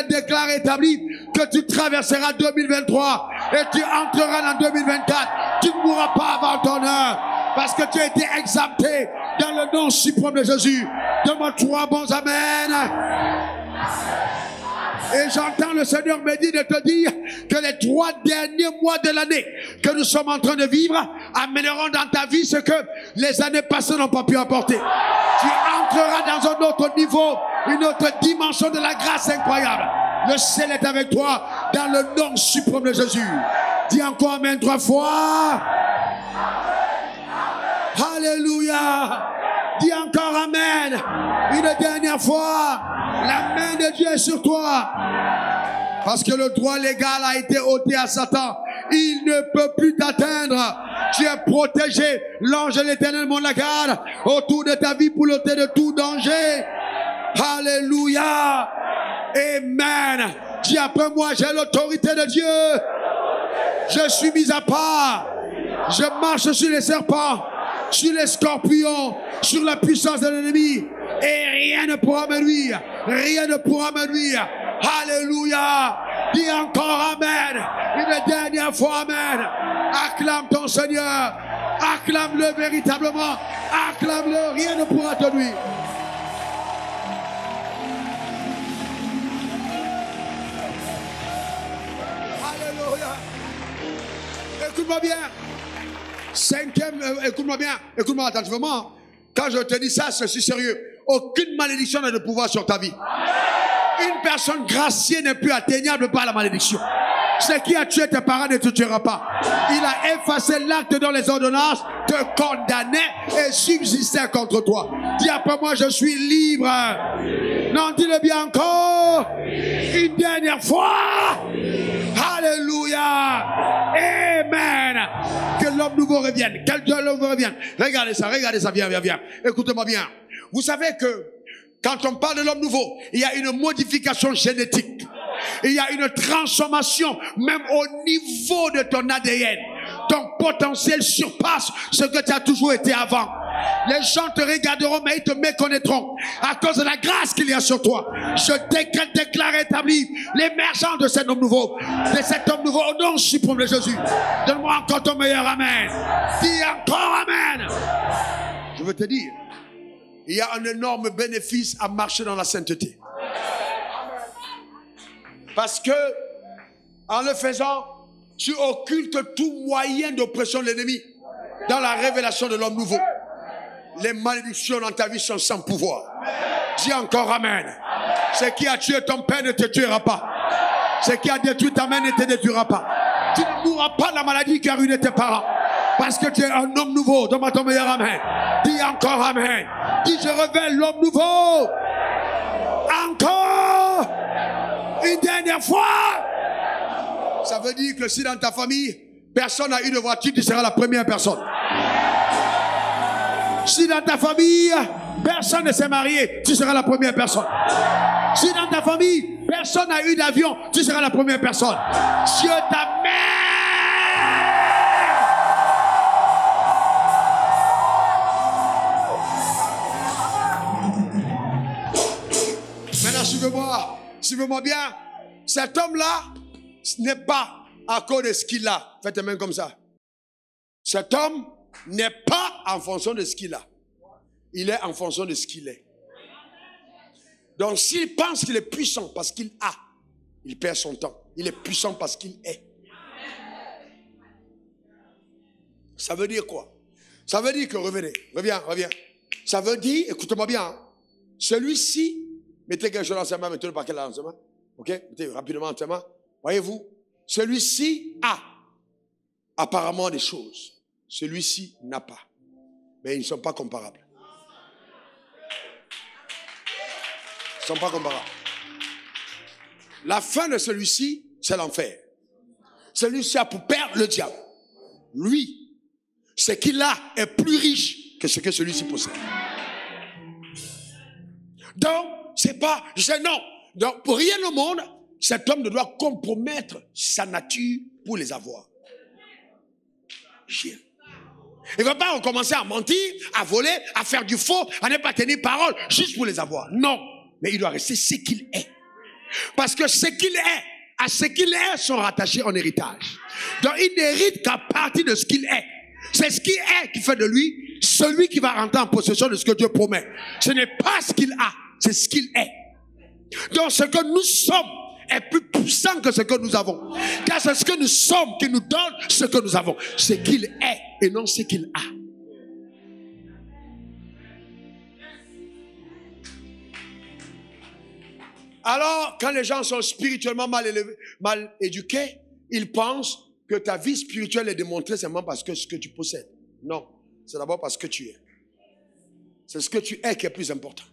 A: déclare établi que tu traverseras 2023 et tu entreras dans 2024. Tu ne mourras pas avant ton heure parce que tu as été exempté dans le nom suprême de Jésus. Donne-moi 3 bons amen. Et j'entends le Seigneur me dire de te dire que les 3 derniers mois de l'année que nous sommes en train de vivre amèneront dans ta vie ce que les années passées n'ont pas pu apporter. Tu entreras dans un autre niveau, une autre dimension de la grâce incroyable. Le ciel est avec toi dans le nom suprême de Jésus. Dis encore amen 3 fois. Alléluia. Dis encore amen. Une dernière fois. La main de Dieu est sur toi. Parce que le droit légal a été ôté à Satan. Il ne peut plus t'atteindre. Tu es protégé. L'ange de l'Éternel monte la garde autour de ta vie pour l'ôter de tout danger. Alléluia. Amen. Dis après moi, j'ai l'autorité de Dieu. Je suis mis à part. Je marche sur les serpents, sur les scorpions, sur la puissance de l'ennemi. Et rien ne pourra me nuire. Rien ne pourra me nuire. Alléluia. Dis encore amen. Une dernière fois amen. Acclame ton Seigneur. Acclame-le véritablement. Acclame-le. Rien ne pourra te nuire. Alléluia. Écoute-moi bien. 5e, écoute-moi bien. Écoute-moi attentivement. Quand je te dis ça, c'est sérieux. Aucune malédiction n'a de pouvoir sur ta vie. Une personne graciée n'est plus atteignable par la malédiction. Ce qui a tué tes parents ne te tuera pas. Il a effacé l'acte dont les ordonnances te condamnaient et subsistaient contre toi. Dis après moi, je suis libre. Non, dis-le bien encore. Une dernière fois. Alléluia. Amen. Que l'homme nouveau revienne. Que l'homme nouveau revienne. Regardez ça, viens. Écoutez-moi bien. Vous savez que quand on parle de l'homme nouveau, il y a une modification génétique. Il y a une transformation même au niveau de ton ADN. Ton potentiel surpasse ce que tu as toujours été avant. Les gens te regarderont, mais ils te méconnaîtront à cause de la grâce qu'il y a sur toi. Je décrète, déclare, établis l'émergence de cet homme nouveau. De cet homme nouveau, au nom suprême de Jésus. Donne-moi encore ton meilleur amen. Dis encore amen. Je veux te dire, il y a un énorme bénéfice à marcher dans la sainteté. Parce que, en le faisant, tu occultes tout moyen d'oppression de l'ennemi dans la révélation de l'homme nouveau. Les malédictions dans ta vie sont sans pouvoir. Dis encore amen. Ce qui a tué ton père ne te tuera pas. Ce qui a détruit ta mère ne te détruira pas. Tu ne mourras pas de la maladie qui a ruiné tes parents. Parce que tu es un homme nouveau. Donne-moi ton meilleur amen. Dis encore amen. Dis je révèle l'homme nouveau. Encore une dernière fois. Ça veut dire que si dans ta famille, personne n'a eu de voiture, tu seras la première personne. Si dans ta famille, personne ne s'est marié, tu seras la première personne. Si dans ta famille, personne n'a eu d'avion, tu seras la première personne. Dieu t'amène. Maintenant, suivez-moi bien. Cet homme-là, ce n'est pas à cause de ce qu'il a. Faites les mains comme ça. Cet homme n'est pas en fonction de ce qu'il a. Il est en fonction de ce qu'il est. Donc s'il pense qu'il est puissant parce qu'il a, il perd son temps. Il est puissant parce qu'il est. Ça veut dire quoi? Ça veut dire que, revenez, reviens. Ça veut dire, écoutez-moi bien, hein, celui-ci, mettez quelque chose dans sa main, mettez le paquet là dans sa main. Ok? Mettez rapidement dans sa main. Voyez-vous, celui-ci a apparemment des choses. Celui-ci n'a pas. Mais ils ne sont pas comparables. Ils ne sont pas comparables. La fin de celui-ci, c'est l'enfer. Celui-ci a pour père le diable. Lui, ce qu'il a est plus riche que ce que celui-ci possède. Donc, c'est pas gênant. Donc, pour rien au monde, cet homme ne doit compromettre sa nature pour les avoir. Il ne va pas recommencer à mentir, à voler, à faire du faux, à ne pas tenir parole, juste pour les avoir. Non, mais il doit rester ce qu'il est. Parce que ce qu'il est, à ce qu'il est, sont rattachés en héritage. Donc il n'hérite qu'à partir de ce qu'il est. C'est ce qu'il est qui fait de lui celui qui va rentrer en possession de ce que Dieu promet. Ce n'est pas ce qu'il a, c'est ce qu'il est. Donc ce que nous sommes est plus puissant que ce que nous avons. Car c'est ce que nous sommes qui nous donne ce que nous avons. Ce qu'il est et non ce qu'il a. Alors, quand les gens sont spirituellement mal élevés, mal éduqués, ils pensent que ta vie spirituelle est démontrée seulement parce que ce que tu possèdes. Non, c'est d'abord parce que tu es. C'est ce que tu es qui est plus important.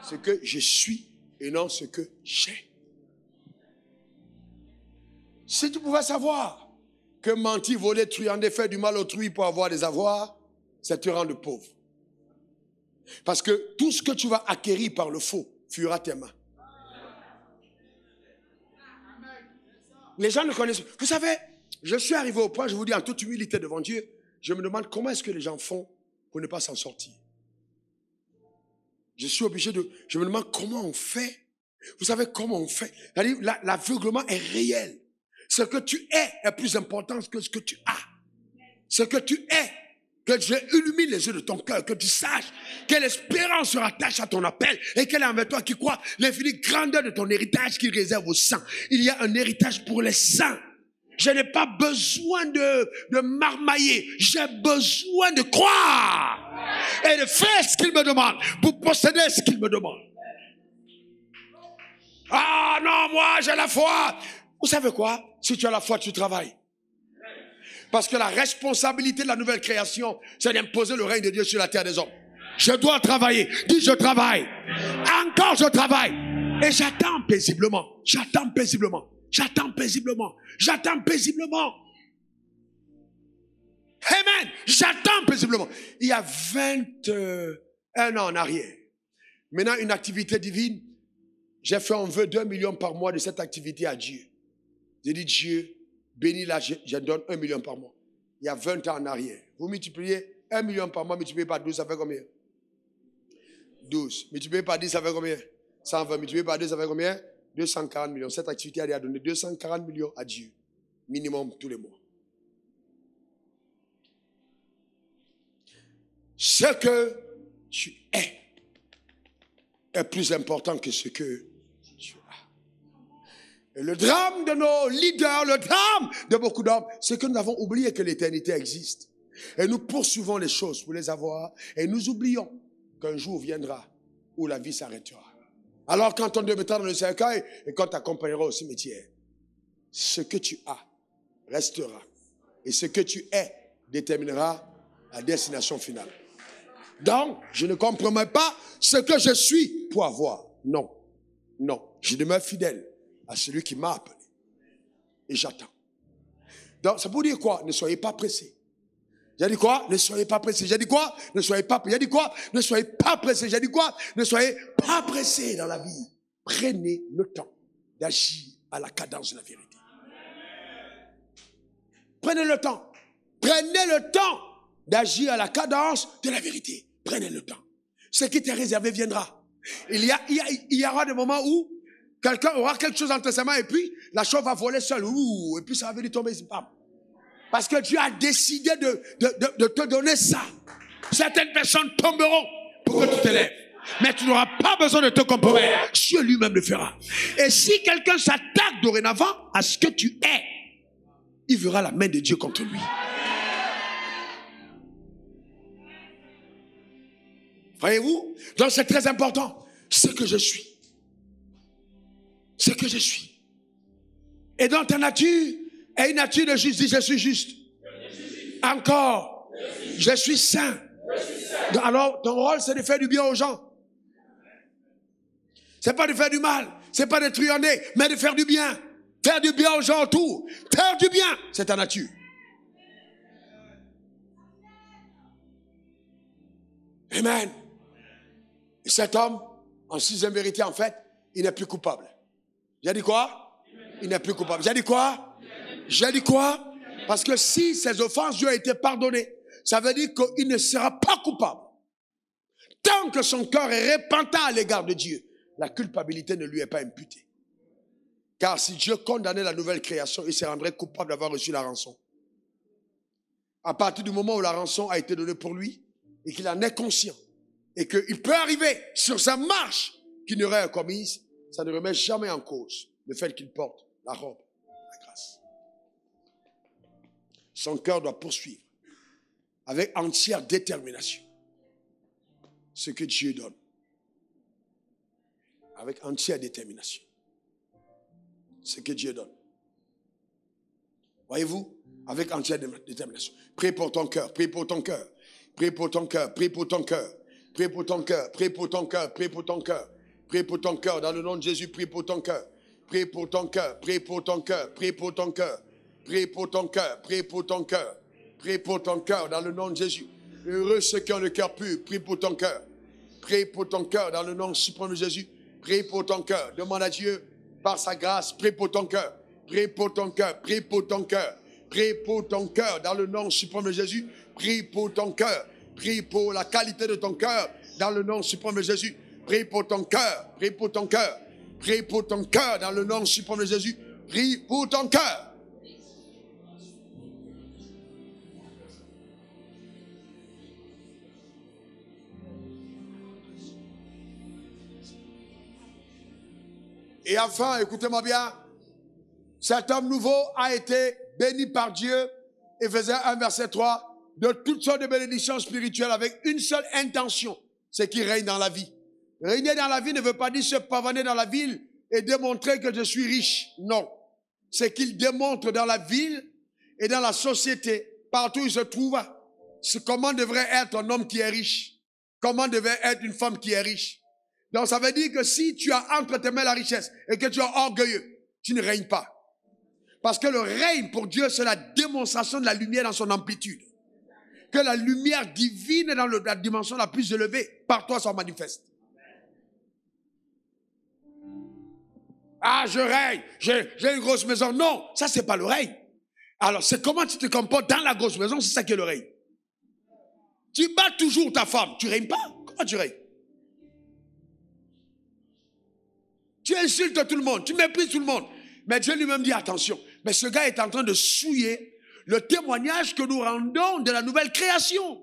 A: Ce que je suis et non ce que j'ai. Si tu pouvais savoir que mentir, voler, truander, faire du mal autrui pour avoir des avoirs, ça te rend pauvre. Parce que tout ce que tu vas acquérir par le faux fuira tes mains. Les gens ne connaissent pas. Vous savez, je suis arrivé au point, je vous dis en toute humilité devant Dieu, je me demande comment est-ce que les gens font pour ne pas s'en sortir. Je suis obligé de... Je me demande comment on fait. Vous savez comment on fait? L'aveuglement est réel. Ce que tu es plus important que ce que tu as. Ce que tu es, que Dieu illumine les yeux de ton cœur, que tu saches quelle espérance se rattache à ton appel et qu'elle est envers toi qui croit l'infinie grandeur de ton héritage qu'il réserve aux saints. Il y a un héritage pour les saints. Je n'ai pas besoin de marmailler. J'ai besoin de croire et de faire ce qu'il me demande pour posséder ce qu'il me demande. Ah non, moi j'ai la foi. Vous savez quoi? Si tu as la foi, tu travailles. Parce que la responsabilité de la nouvelle création, c'est d'imposer le règne de Dieu sur la terre des hommes. Je dois travailler. Dis, je travaille. Encore, je travaille. Et j'attends paisiblement. J'attends paisiblement. J'attends paisiblement. J'attends paisiblement. Amen. J'attends paisiblement. Il y a 21 ans en arrière. Maintenant, une activité divine. J'ai fait un vœu d'1 million par mois de cette activité à Dieu. J'ai dit, Dieu, bénis-la, je donne 1 million par mois. Il y a 20 ans en arrière. Vous multipliez 1 million par mois multiplié par 12, ça fait combien? 12. Multiplié par 10, ça fait combien? 120. Multiplié par 2, ça fait combien? 240 millions. Cette activité a donné 240 millions à Dieu. Minimum tous les mois. Ce que tu est plus important que ce que tu as. Et le drame de nos leaders, le drame de beaucoup d'hommes, c'est que nous avons oublié que l'éternité existe. Et nous poursuivons les choses pour les avoir. Et nous oublions qu'un jour viendra où la vie s'arrêtera. Alors quand on te mettra dans le cercueil et quand tu accompagneras au cimetière, ce que tu as restera. Et ce que tu es déterminera la destination finale. Donc, je ne compromets pas ce que je suis pour avoir. Non. Non. Je demeure fidèle à celui qui m'a appelé. Et j'attends. Donc, c'est pour dire quoi? Ne soyez pas pressés. J'ai dit quoi? Ne soyez pas pressés. J'ai dit quoi? Ne soyez pas pressés. J'ai dit quoi? Ne soyez pas pressés. J'ai dit quoi? Ne soyez pas pressés dans la vie. Prenez le temps d'agir à la cadence de la vérité. Prenez le temps. Prenez le temps d'agir à la cadence de la vérité. Prenez le temps. Ce qui t'est réservé viendra. Il y aura des moments où quelqu'un aura quelque chose entre ses mains et puis la chose va voler seule. Et puis ça va venir tomber. Bam. Parce que Dieu a décidé de te donner ça. Certaines personnes tomberont pour que tu t'élèves. Mais tu n'auras pas besoin de te compromettre. Dieu lui-même le fera. Et si quelqu'un s'attaque dorénavant à ce que tu es, il verra la main de Dieu contre lui. Voyez-vous? Donc c'est très important. Ce que je suis. Ce que je suis. Et dans ta nature, est une nature de justice. Je suis juste. Encore. Je suis saint. Alors, ton rôle, c'est de faire du bien aux gens. C'est pas de faire du mal. C'est pas de trionner, mais de faire du bien. Faire du bien aux gens autour. Faire du bien, c'est ta nature. Amen. Et cet homme, en sixième vérité, en fait, il n'est plus coupable. J'ai dit quoi? Il n'est plus coupable. J'ai dit quoi? J'ai dit quoi? Parce que si ses offenses lui ont été pardonnées, ça veut dire qu'il ne sera pas coupable. Tant que son cœur est repentant à l'égard de Dieu, la culpabilité ne lui est pas imputée. Car si Dieu condamnait la nouvelle création, il se rendrait coupable d'avoir reçu la rançon. À partir du moment où la rançon a été donnée pour lui, et qu'il en est conscient, et qu'il peut arriver sur sa marche qu'il n'aurait commise, ça ne remet jamais en cause le fait qu'il porte la robe de la grâce. Son cœur doit poursuivre avec entière détermination ce que Dieu donne. Avec entière détermination ce que Dieu donne. Voyez-vous? Avec entière détermination. Prie pour ton cœur, prie pour ton cœur, prie pour ton cœur, prie pour ton cœur, prie pour ton cœur, prie pour ton cœur, prie pour ton cœur, prie pour ton cœur, dans le nom de Jésus, prie pour ton cœur, prie pour ton cœur, prie pour ton cœur, prie pour ton cœur. Prie pour ton cœur, prie pour ton cœur, prie pour ton cœur dans le nom de Jésus. Heureux ceux qui ont le cœur pur, prie pour ton cœur. Prie pour ton cœur dans le nom suprême de Jésus. Prie pour ton cœur. Demande à Dieu par sa grâce, prie pour ton cœur. Prie pour ton cœur, prie pour ton cœur. Prie pour ton cœur dans le nom suprême de Jésus. Prie pour ton cœur. Prie pour la qualité de ton cœur dans le nom suprême de Jésus. Prie pour ton cœur, prie pour ton cœur. Prie pour ton cœur dans le nom suprême de Jésus. Prie pour ton cœur. Et enfin, écoutez-moi bien, cet homme nouveau a été béni par Dieu, Éphésiens 1, verset 3, de toutes sortes de bénédictions spirituelles avec une seule intention, c'est qu'il règne dans la vie. Régner dans la vie ne veut pas dire se pavaner dans la ville et démontrer que je suis riche. Non. C'est qu'il démontre dans la ville et dans la société, partout où il se trouve, comment devrait être un homme qui est riche. Comment devrait être une femme qui est riche. Donc ça veut dire que si tu as entre tes mains la richesse et que tu es orgueilleux, tu ne règnes pas. Parce que le règne pour Dieu, c'est la démonstration de la lumière dans son amplitude. Que la lumière divine dans la dimension la plus élevée, par toi, soit manifeste. Ah, je règne, j'ai une grosse maison. Non, ça c'est pas le règne. Alors c'est comment tu te comportes dans la grosse maison, c'est ça qui est le règne. Tu bats toujours ta femme. Tu ne règnes pas. Comment tu règnes? Tu insultes tout le monde. Tu méprises tout le monde. Mais Dieu lui-même dit attention. Mais ce gars est en train de souiller le témoignage que nous rendons de la nouvelle création.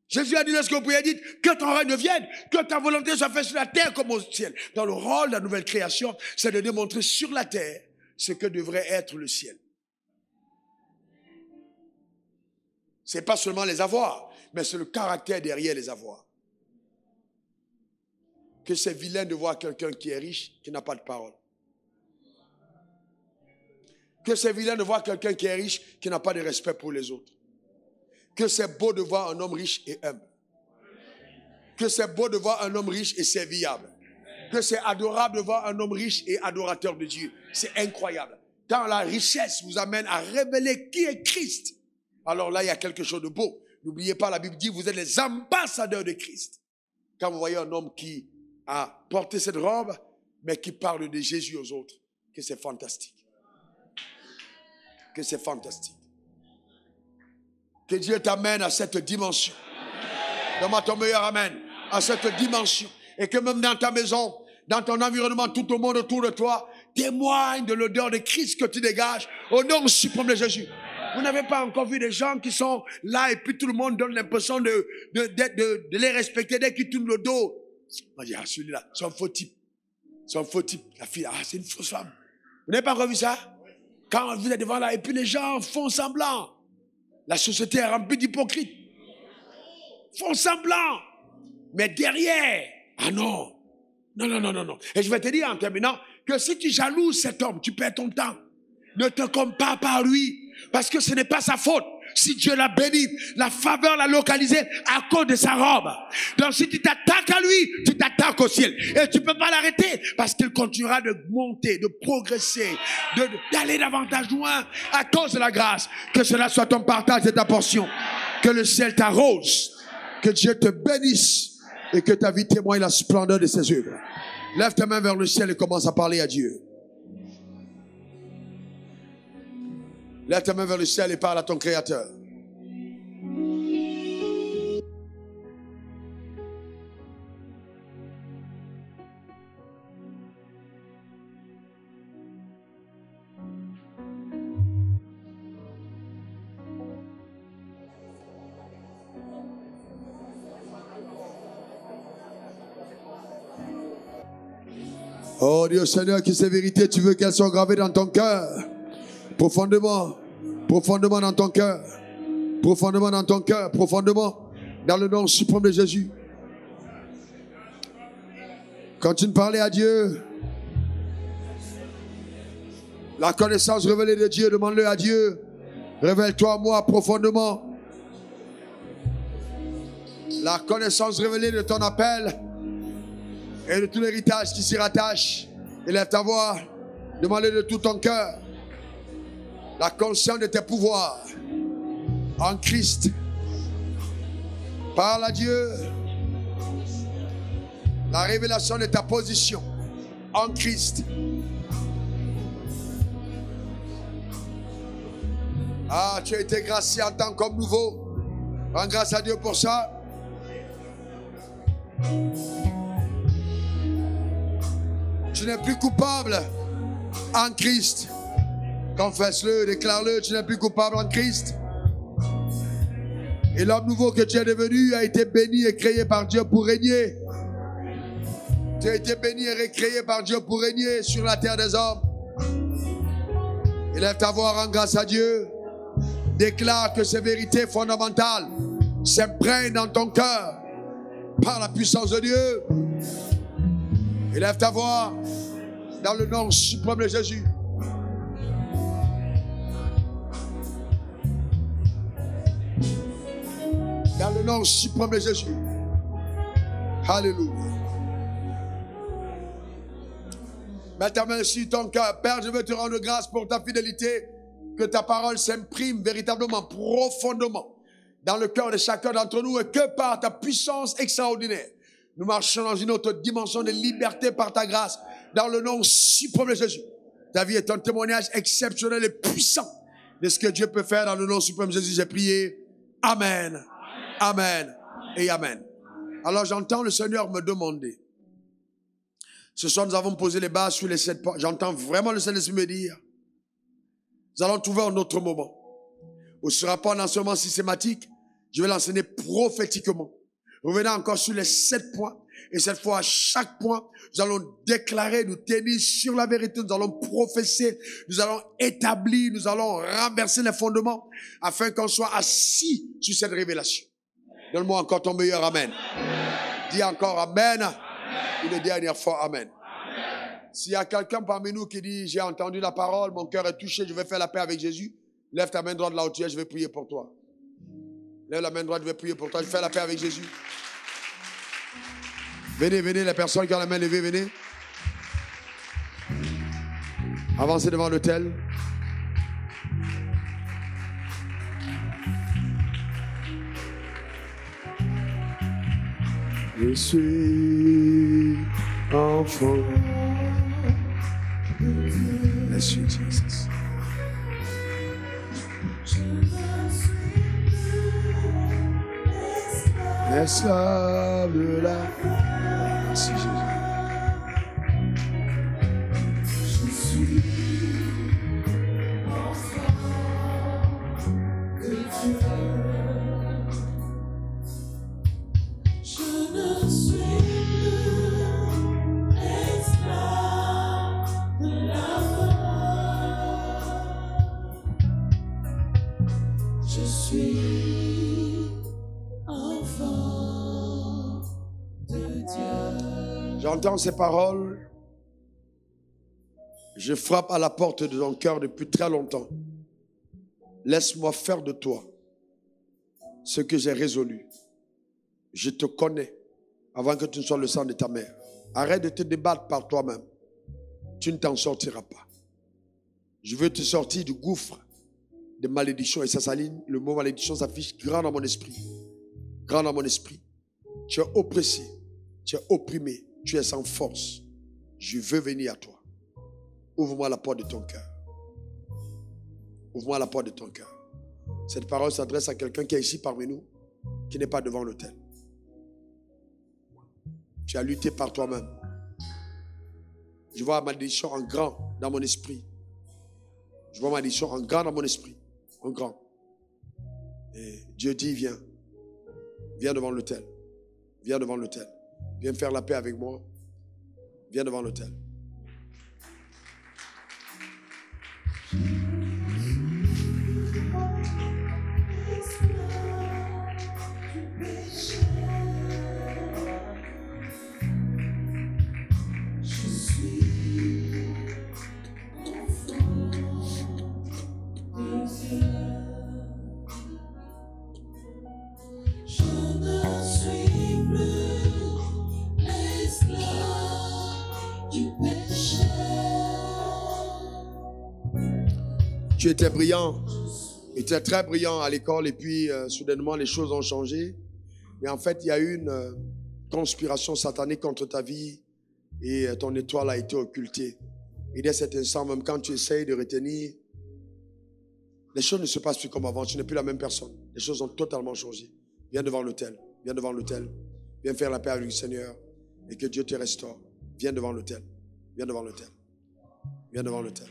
A: Jésus a dit, lorsque vous priez, dites que ton règne vienne, que ta volonté soit faite sur la terre comme au ciel. Dans le rôle de la nouvelle création, c'est de démontrer sur la terre ce que devrait être le ciel. C'est pas seulement les avoirs, mais c'est le caractère derrière les avoirs. Que c'est vilain de voir quelqu'un qui est riche, qui n'a pas de parole. Que c'est vilain de voir quelqu'un qui est riche, qui n'a pas de respect pour les autres. Que c'est beau de voir un homme riche et humble. Que c'est beau de voir un homme riche et serviable. Que c'est adorable de voir un homme riche et adorateur de Dieu. C'est incroyable. Quand la richesse vous amène à révéler qui est Christ, alors là, il y a quelque chose de beau. N'oubliez pas, la Bible dit, vous êtes les ambassadeurs de Christ. Quand vous voyez un homme qui a porté cette robe, mais qui parle de Jésus aux autres, que c'est fantastique. Que c'est fantastique. Que Dieu t'amène à cette dimension. Donne-moi ton meilleur amen. À cette dimension. Et que même dans ta maison, dans ton environnement, tout le monde autour de toi témoigne de l'odeur de Christ que tu dégages au nom suprême de Jésus. Vous n'avez pas encore vu des gens qui sont là et puis tout le monde donne l'impression de les respecter dès qu'ils tournent le dos. On dit, ah, celui-là, c'est un faux type. C'est un faux type. La fille, ah, c'est une fausse femme. Vous n'avez pas encore vu ça? Quand vous êtes devant là et puis les gens font semblant. La société est remplie d'hypocrites. Font semblant. Mais derrière, ah non. Non, non, non, non, non. Et je vais te dire en terminant que si tu jalouses cet homme, tu perds ton temps. Ne te compare pas à lui. Parce que ce n'est pas sa faute. Si Dieu l'a béni, la faveur l'a localisé à cause de sa robe. Donc si tu t'attaques à lui, tu t'attaques au ciel. Et tu ne peux pas l'arrêter parce qu'il continuera de monter, de progresser, d'aller davantage loin à cause de la grâce. Que cela soit ton partage et ta portion. Que le ciel t'arrose. Que Dieu te bénisse et que ta vie témoigne la splendeur de ses œuvres. Lève ta main vers le ciel et commence à parler à Dieu. Lève ta main vers le ciel et parle à ton Créateur. Oh Dieu Seigneur, que ces vérités, tu veux qu'elles soient gravées dans ton cœur. Profondément, profondément dans ton cœur, profondément dans ton cœur, profondément dans le nom suprême de Jésus. Quand tu parlais à Dieu, la connaissance révélée de Dieu, demande-le à Dieu. Révèle-toi à moi profondément. La connaissance révélée de ton appel et de tout l'héritage qui s'y rattache. Élève ta voix, demande-le de tout ton cœur. La conscience de tes pouvoirs en Christ. Parle à Dieu. La révélation de ta position en Christ. Ah, tu as été gracié en tant qu'homme nouveau. Rends grâce à Dieu pour ça. Tu n'es plus coupable en Christ. Confesse-le, déclare-le, tu n'es plus coupable en Christ. Et l'homme nouveau que tu es devenu a été béni et créé par Dieu pour régner. Tu as été béni et recréé par Dieu pour régner sur la terre des hommes. Élève ta voix, rends grâce à Dieu. Déclare que ces vérités fondamentales s'imprègnent dans ton cœur par la puissance de Dieu. Élève ta voix dans le nom suprême de Jésus. Dans le nom suprême de Jésus. Alléluia. Mets ta main sur ton cœur. Père, je veux te rendre grâce pour ta fidélité. Que ta parole s'imprime véritablement, profondément dans le cœur de chacun d'entre nous et que par ta puissance extraordinaire, nous marchons dans une autre dimension de liberté par ta grâce. Dans le nom suprême de Jésus. Ta vie est un témoignage exceptionnel et puissant de ce que Dieu peut faire dans le nom suprême de Jésus. J'ai prié. Amen. Amen. Et Amen. Alors j'entends le Seigneur me demander. Ce soir, nous avons posé les bases sur les 7 points. J'entends vraiment le Seigneur me dire. Nous allons trouver un autre moment. Où ce ne sera pas un enseignement systématique. Je vais l'enseigner prophétiquement. Revenons encore sur les 7 points. Et cette fois, à chaque point, nous allons déclarer, nous tenir sur la vérité. Nous allons prophétiser. Nous allons établir. Nous allons renverser les fondements. Afin qu'on soit assis sur cette révélation. Donne-moi encore ton meilleur Amen. Dis encore Amen. Une dernière fois Amen. S'il y a quelqu'un parmi nous qui dit, j'ai entendu la parole, mon cœur est touché, je vais faire la paix avec Jésus, lève ta main droite là où tu es, je vais prier pour toi. Lève la main droite, je vais prier pour toi, je vais faire la paix avec Jésus. Venez, venez, les personnes qui ont la main levée, venez. Avancez devant l'autel. Je suis enfant. Bless you, Jesus. Esclave de la... Merci, Jésus. Je suis enfant de Dieu. Je ne suis plus esclave de la peur. Je suis enfant de Dieu. J'entends ces paroles. Je frappe à la porte de ton cœur depuis très longtemps. Laisse-moi faire de toi ce que j'ai résolu. Je te connais avant que tu ne sois le sang de ta mère. Arrête de te débattre par toi-même. Tu ne t'en sortiras pas. Je veux te sortir du gouffre de malédiction. Et ça s'aligne. Le mot malédiction s'affiche grand dans mon esprit. Grand dans mon esprit. Tu es oppressé. Tu es opprimé. Tu es sans force. Je veux venir à toi. Ouvre-moi la porte de ton cœur. Ouvre-moi la porte de ton cœur. Cette parole s'adresse à quelqu'un qui est ici parmi nous, qui n'est pas devant l'autel. Tu as lutté par toi-même. Je vois ma malédiction en grand dans mon esprit. Je vois ma malédiction en grand dans mon esprit. En grand. Et Dieu dit, viens. Viens devant l'autel. Viens devant l'autel. Viens faire la paix avec moi. Viens devant l'autel. Tu étais brillant, tu étais très brillant à l'école et puis soudainement les choses ont changé. Mais en fait, il y a eu une conspiration satanique contre ta vie et ton étoile a été occultée. Et dès cet instant, même quand tu essayes de retenir, les choses ne se passent plus comme avant. Tu n'es plus la même personne. Les choses ont totalement changé. Viens devant l'autel. Viens devant l'autel. Viens faire la paix avec le Seigneur et que Dieu te restaure. Viens devant l'autel. Viens devant l'autel. Viens devant l'autel.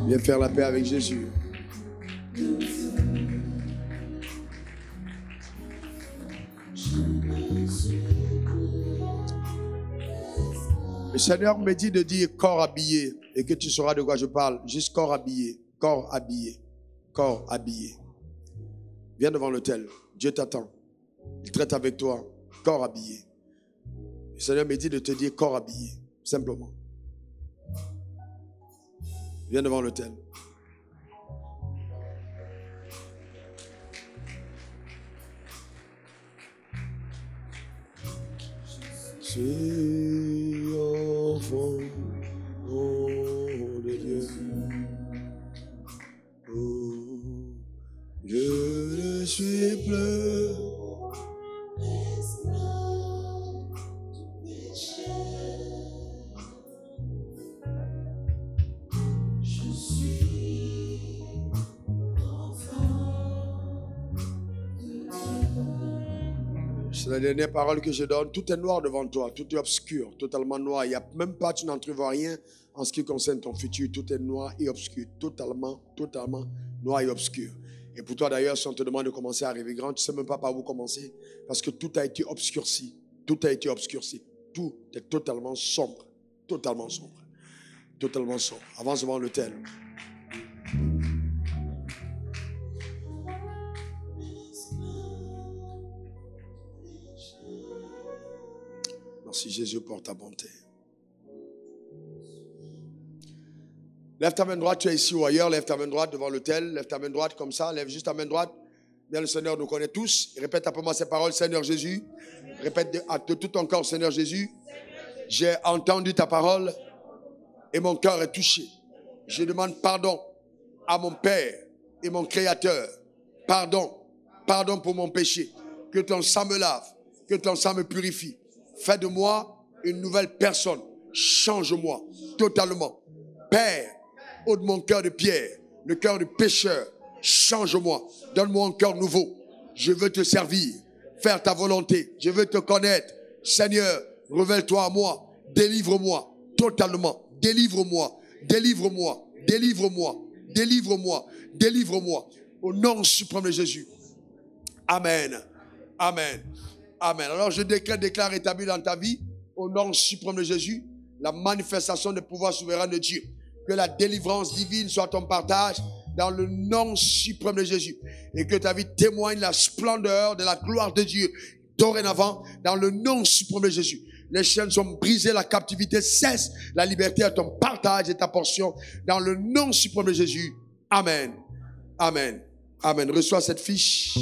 A: Viens faire la paix avec Jésus. Le Seigneur me dit de dire corps habillé et que tu sauras de quoi je parle. Juste corps habillé, corps habillé, corps habillé. Viens devant l'autel. Dieu t'attend. Il traite avec toi. Corps habillé. Le Seigneur me dit de te dire corps habillé. Simplement. Viens devant l'autel. Je suis enfant de Dieu. Oh, je Je suis plus. C'est la dernière parole que je donne. Tout est noir devant toi, tout est obscur, totalement noir. Il n'y a même pas, tu n'entrevois rien en ce qui concerne ton futur. Tout est noir et obscur, totalement noir et obscur. Et pour toi d'ailleurs, si on te demande de commencer à rêver grand, tu ne sais même pas par où commencer parce que tout a été obscurci. Tout a été obscurci. Tout est totalement sombre. Totalement sombre. Totalement sombre. Avance devant l'autel. Merci Jésus pour ta bonté. Lève ta main droite, tu es ici ou ailleurs, lève ta main droite devant l'autel, lève ta main droite comme ça, lève juste ta main droite. Bien, le Seigneur nous connaît tous. Répète après moi ces paroles, Seigneur Jésus. Répète de tout ton corps, Seigneur Jésus. J'ai entendu ta parole et mon cœur est touché. Je demande pardon à mon Père et mon Créateur. Pardon pour mon péché. Que ton sang me lave, que ton sang me purifie. Fais de moi une nouvelle personne. Change-moi totalement. Père, ôte mon cœur de pierre, le cœur de pécheur. Change-moi. Donne-moi un cœur nouveau. Je veux te servir, faire ta volonté. Je veux te connaître. Seigneur, révèle-toi à moi. Délivre-moi totalement. Délivre-moi. Délivre-moi. Délivre-moi. Délivre-moi. Délivre-moi. Au nom suprême de Jésus. Amen. Amen. Amen. Alors je déclare établi dans ta vie, au nom suprême de Jésus, la manifestation des pouvoirs souverains de Dieu. Que la délivrance divine soit ton partage dans le nom suprême de Jésus. Et que ta vie témoigne la splendeur de la gloire de Dieu. Dorénavant, dans le nom suprême de Jésus. Les chaînes sont brisées, la captivité cesse, la liberté est ton partage et ta portion. Dans le nom suprême de Jésus. Amen. Amen. Amen. Reçois cette fiche.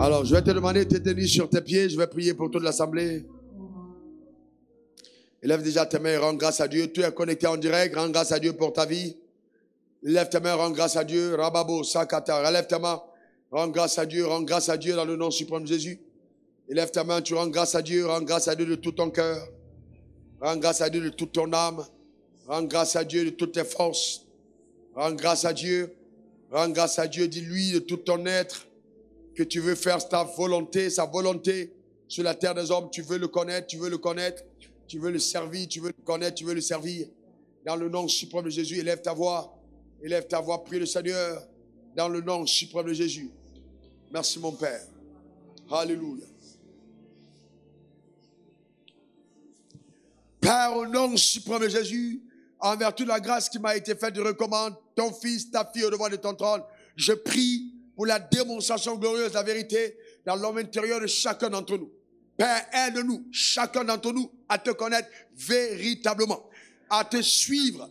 A: Alors, je vais te demander de te tenir sur tes pieds. Je vais prier pour toute l'assemblée. Lève déjà tes mains et rends grâce à Dieu. Tu es connecté en direct. Rends grâce à Dieu pour ta vie. Lève tes mains, rends grâce à Dieu. Rababo, Sakata. Relève ta main. Rends grâce à Dieu dans le nom suprême de Jésus. Lève ta main, tu rends grâce à Dieu de tout ton cœur. Rends grâce à Dieu de toute ton âme. Rends grâce à Dieu de toutes tes forces. Rends grâce à Dieu. Rends grâce à Dieu, dis-lui de tout ton être que tu veux faire sa volonté sur la terre des hommes. Tu veux le connaître, tu veux le servir, tu veux le connaître, tu veux le servir. Dans le nom suprême de Jésus, élève ta voix, prie le Seigneur, dans le nom suprême de Jésus. Merci mon Père. Alléluia. Père, au nom suprême de Jésus, en vertu de la grâce qui m'a été faite, je recommande ton fils, ta fille au devant de ton trône. Je prie pour la démonstration glorieuse de la vérité dans l'homme intérieur de chacun d'entre nous. Père, aide-nous, chacun d'entre nous, à te connaître véritablement, à te suivre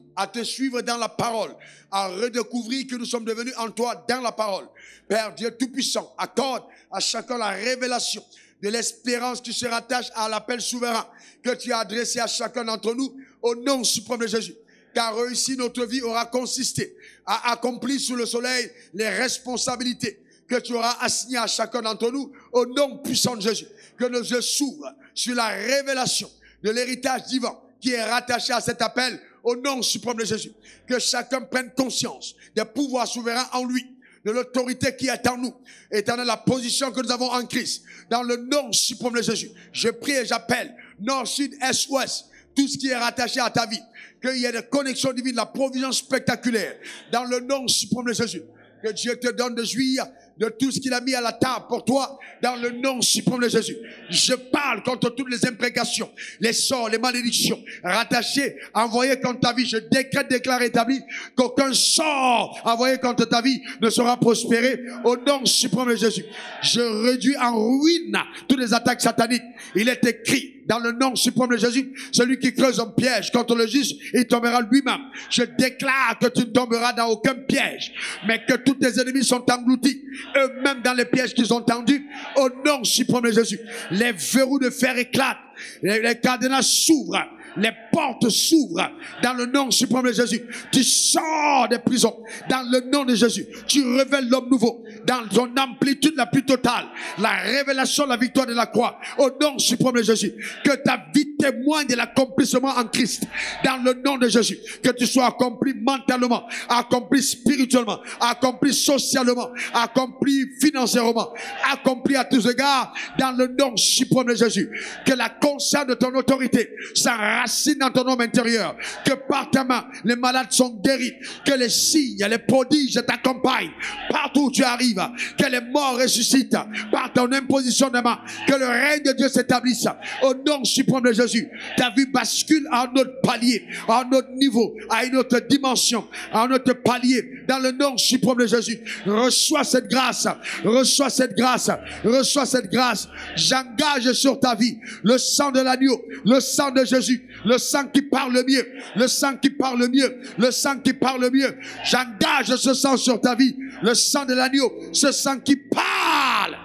A: dans la parole, à redécouvrir que nous sommes devenus en toi dans la parole. Père Dieu Tout-Puissant, accorde à chacun la révélation de l'espérance qui se rattache à l'appel souverain que tu as adressé à chacun d'entre nous au nom suprême de Jésus. Car réussir notre vie aura consisté à accomplir sous le soleil les responsabilités que tu auras assignées à chacun d'entre nous au nom puissant de Jésus. Que nos yeux s'ouvrent sur la révélation de l'héritage divin qui est rattaché à cet appel au nom suprême de Jésus. Que chacun prenne conscience des pouvoirs souverains en lui, de l'autorité qui est en nous, étant dans la position que nous avons en Christ, dans le nom suprême de Jésus. Je prie et j'appelle nord, sud, est, ouest, tout ce qui est rattaché à ta vie, qu'il y ait des connexions divines, la provision spectaculaire, dans le nom suprême de Jésus. Que Dieu te donne de jouir de tout ce qu'il a mis à la table pour toi, dans le nom suprême de Jésus. Je parle contre toutes les imprécations, les sorts, les malédictions, rattachées, envoyées contre ta vie. Je déclare établi qu'aucun sort envoyé contre ta vie ne sera prospéré au nom suprême de Jésus. Je réduis en ruine toutes les attaques sataniques. Il est écrit dans le nom suprême de Jésus, celui qui creuse un piège contre le juste, il tombera lui-même. Je déclare que tu ne tomberas dans aucun piège, mais que tous tes ennemis sont engloutis eux-mêmes dans les pièges qu'ils ont tendus, au nom suprême de Jésus. Les verrous de fer éclatent, les cadenas s'ouvrent, les portes s'ouvrent dans le nom suprême de Jésus. Tu sors des prisons dans le nom de Jésus. Tu révèles l'homme nouveau dans son amplitude la plus totale. La révélation, la victoire de la croix au nom suprême de Jésus. Que ta vie témoigne de l'accomplissement en Christ dans le nom de Jésus. Que tu sois accompli mentalement, accompli spirituellement, accompli socialement, accompli financièrement, accompli à tous égards dans le nom suprême de Jésus. Que la conscience de ton autorité s'enracine dans ton homme intérieur, que par ta main les malades sont guéris, que les signes, les prodiges t'accompagnent partout où tu arrives, que les morts ressuscitent par ton imposition de main, que le règne de Dieu s'établisse au nom suprême de Jésus. Ta vie bascule à un autre palier, à un autre niveau, à une autre dimension, à un autre palier dans le nom suprême de Jésus. Reçois cette grâce, reçois cette grâce, reçois cette grâce. J'engage sur ta vie le sang de l'agneau, le sang de Jésus, le sang qui parle mieux, le sang qui parle mieux, le sang qui parle mieux. J'engage ce sang sur ta vie, le sang de l'agneau, ce sang qui parle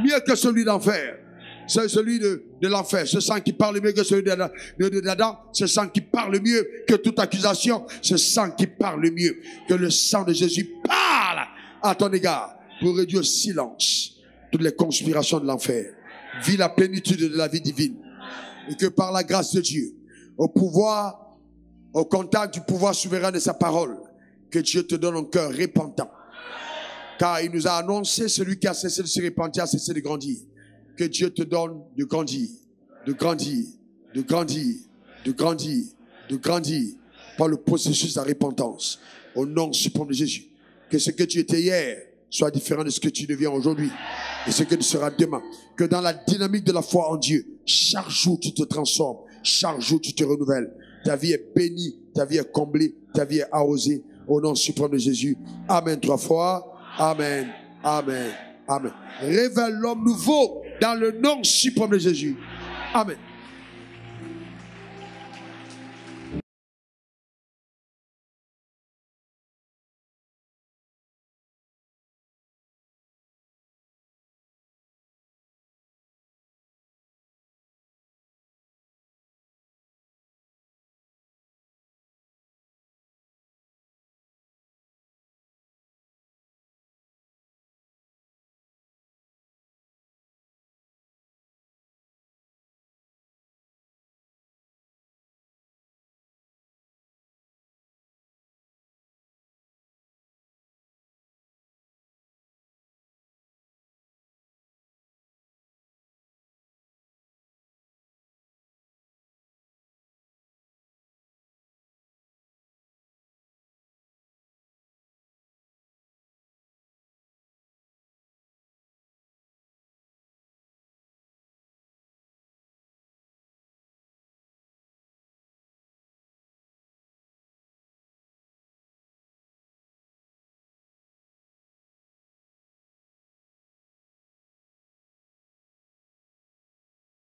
A: mieux que celui d'enfer. C'est celui de l'enfer, ce sang qui parle mieux que celui d'Adam, ce sang qui parle mieux que toute accusation, ce sang qui parle mieux que le sang de Jésus parle à ton égard pour réduire au silence toutes les conspirations de l'enfer. Vis la plénitude de la vie divine et que par la grâce de Dieu, au pouvoir, au contact du pouvoir souverain de sa parole, que Dieu te donne un cœur repentant. Car il nous a annoncé, celui qui a cessé de se repentir a cessé de grandir. Que Dieu te donne de grandir, de grandir, de grandir, de grandir, de grandir par le processus de la repentance. Au nom suprême de Jésus. Que ce que tu étais hier soit différent de ce que tu deviens aujourd'hui et ce que tu seras demain. Que dans la dynamique de la foi en Dieu, chaque jour tu te transformes, chaque jour tu te renouvelles. Ta vie est bénie, ta vie est comblée, ta vie est arrosée. Au nom suprême de Jésus. Amen 3 fois. Amen, amen, amen. Révèle l'homme nouveau dans le nom suprême de Jésus. Amen.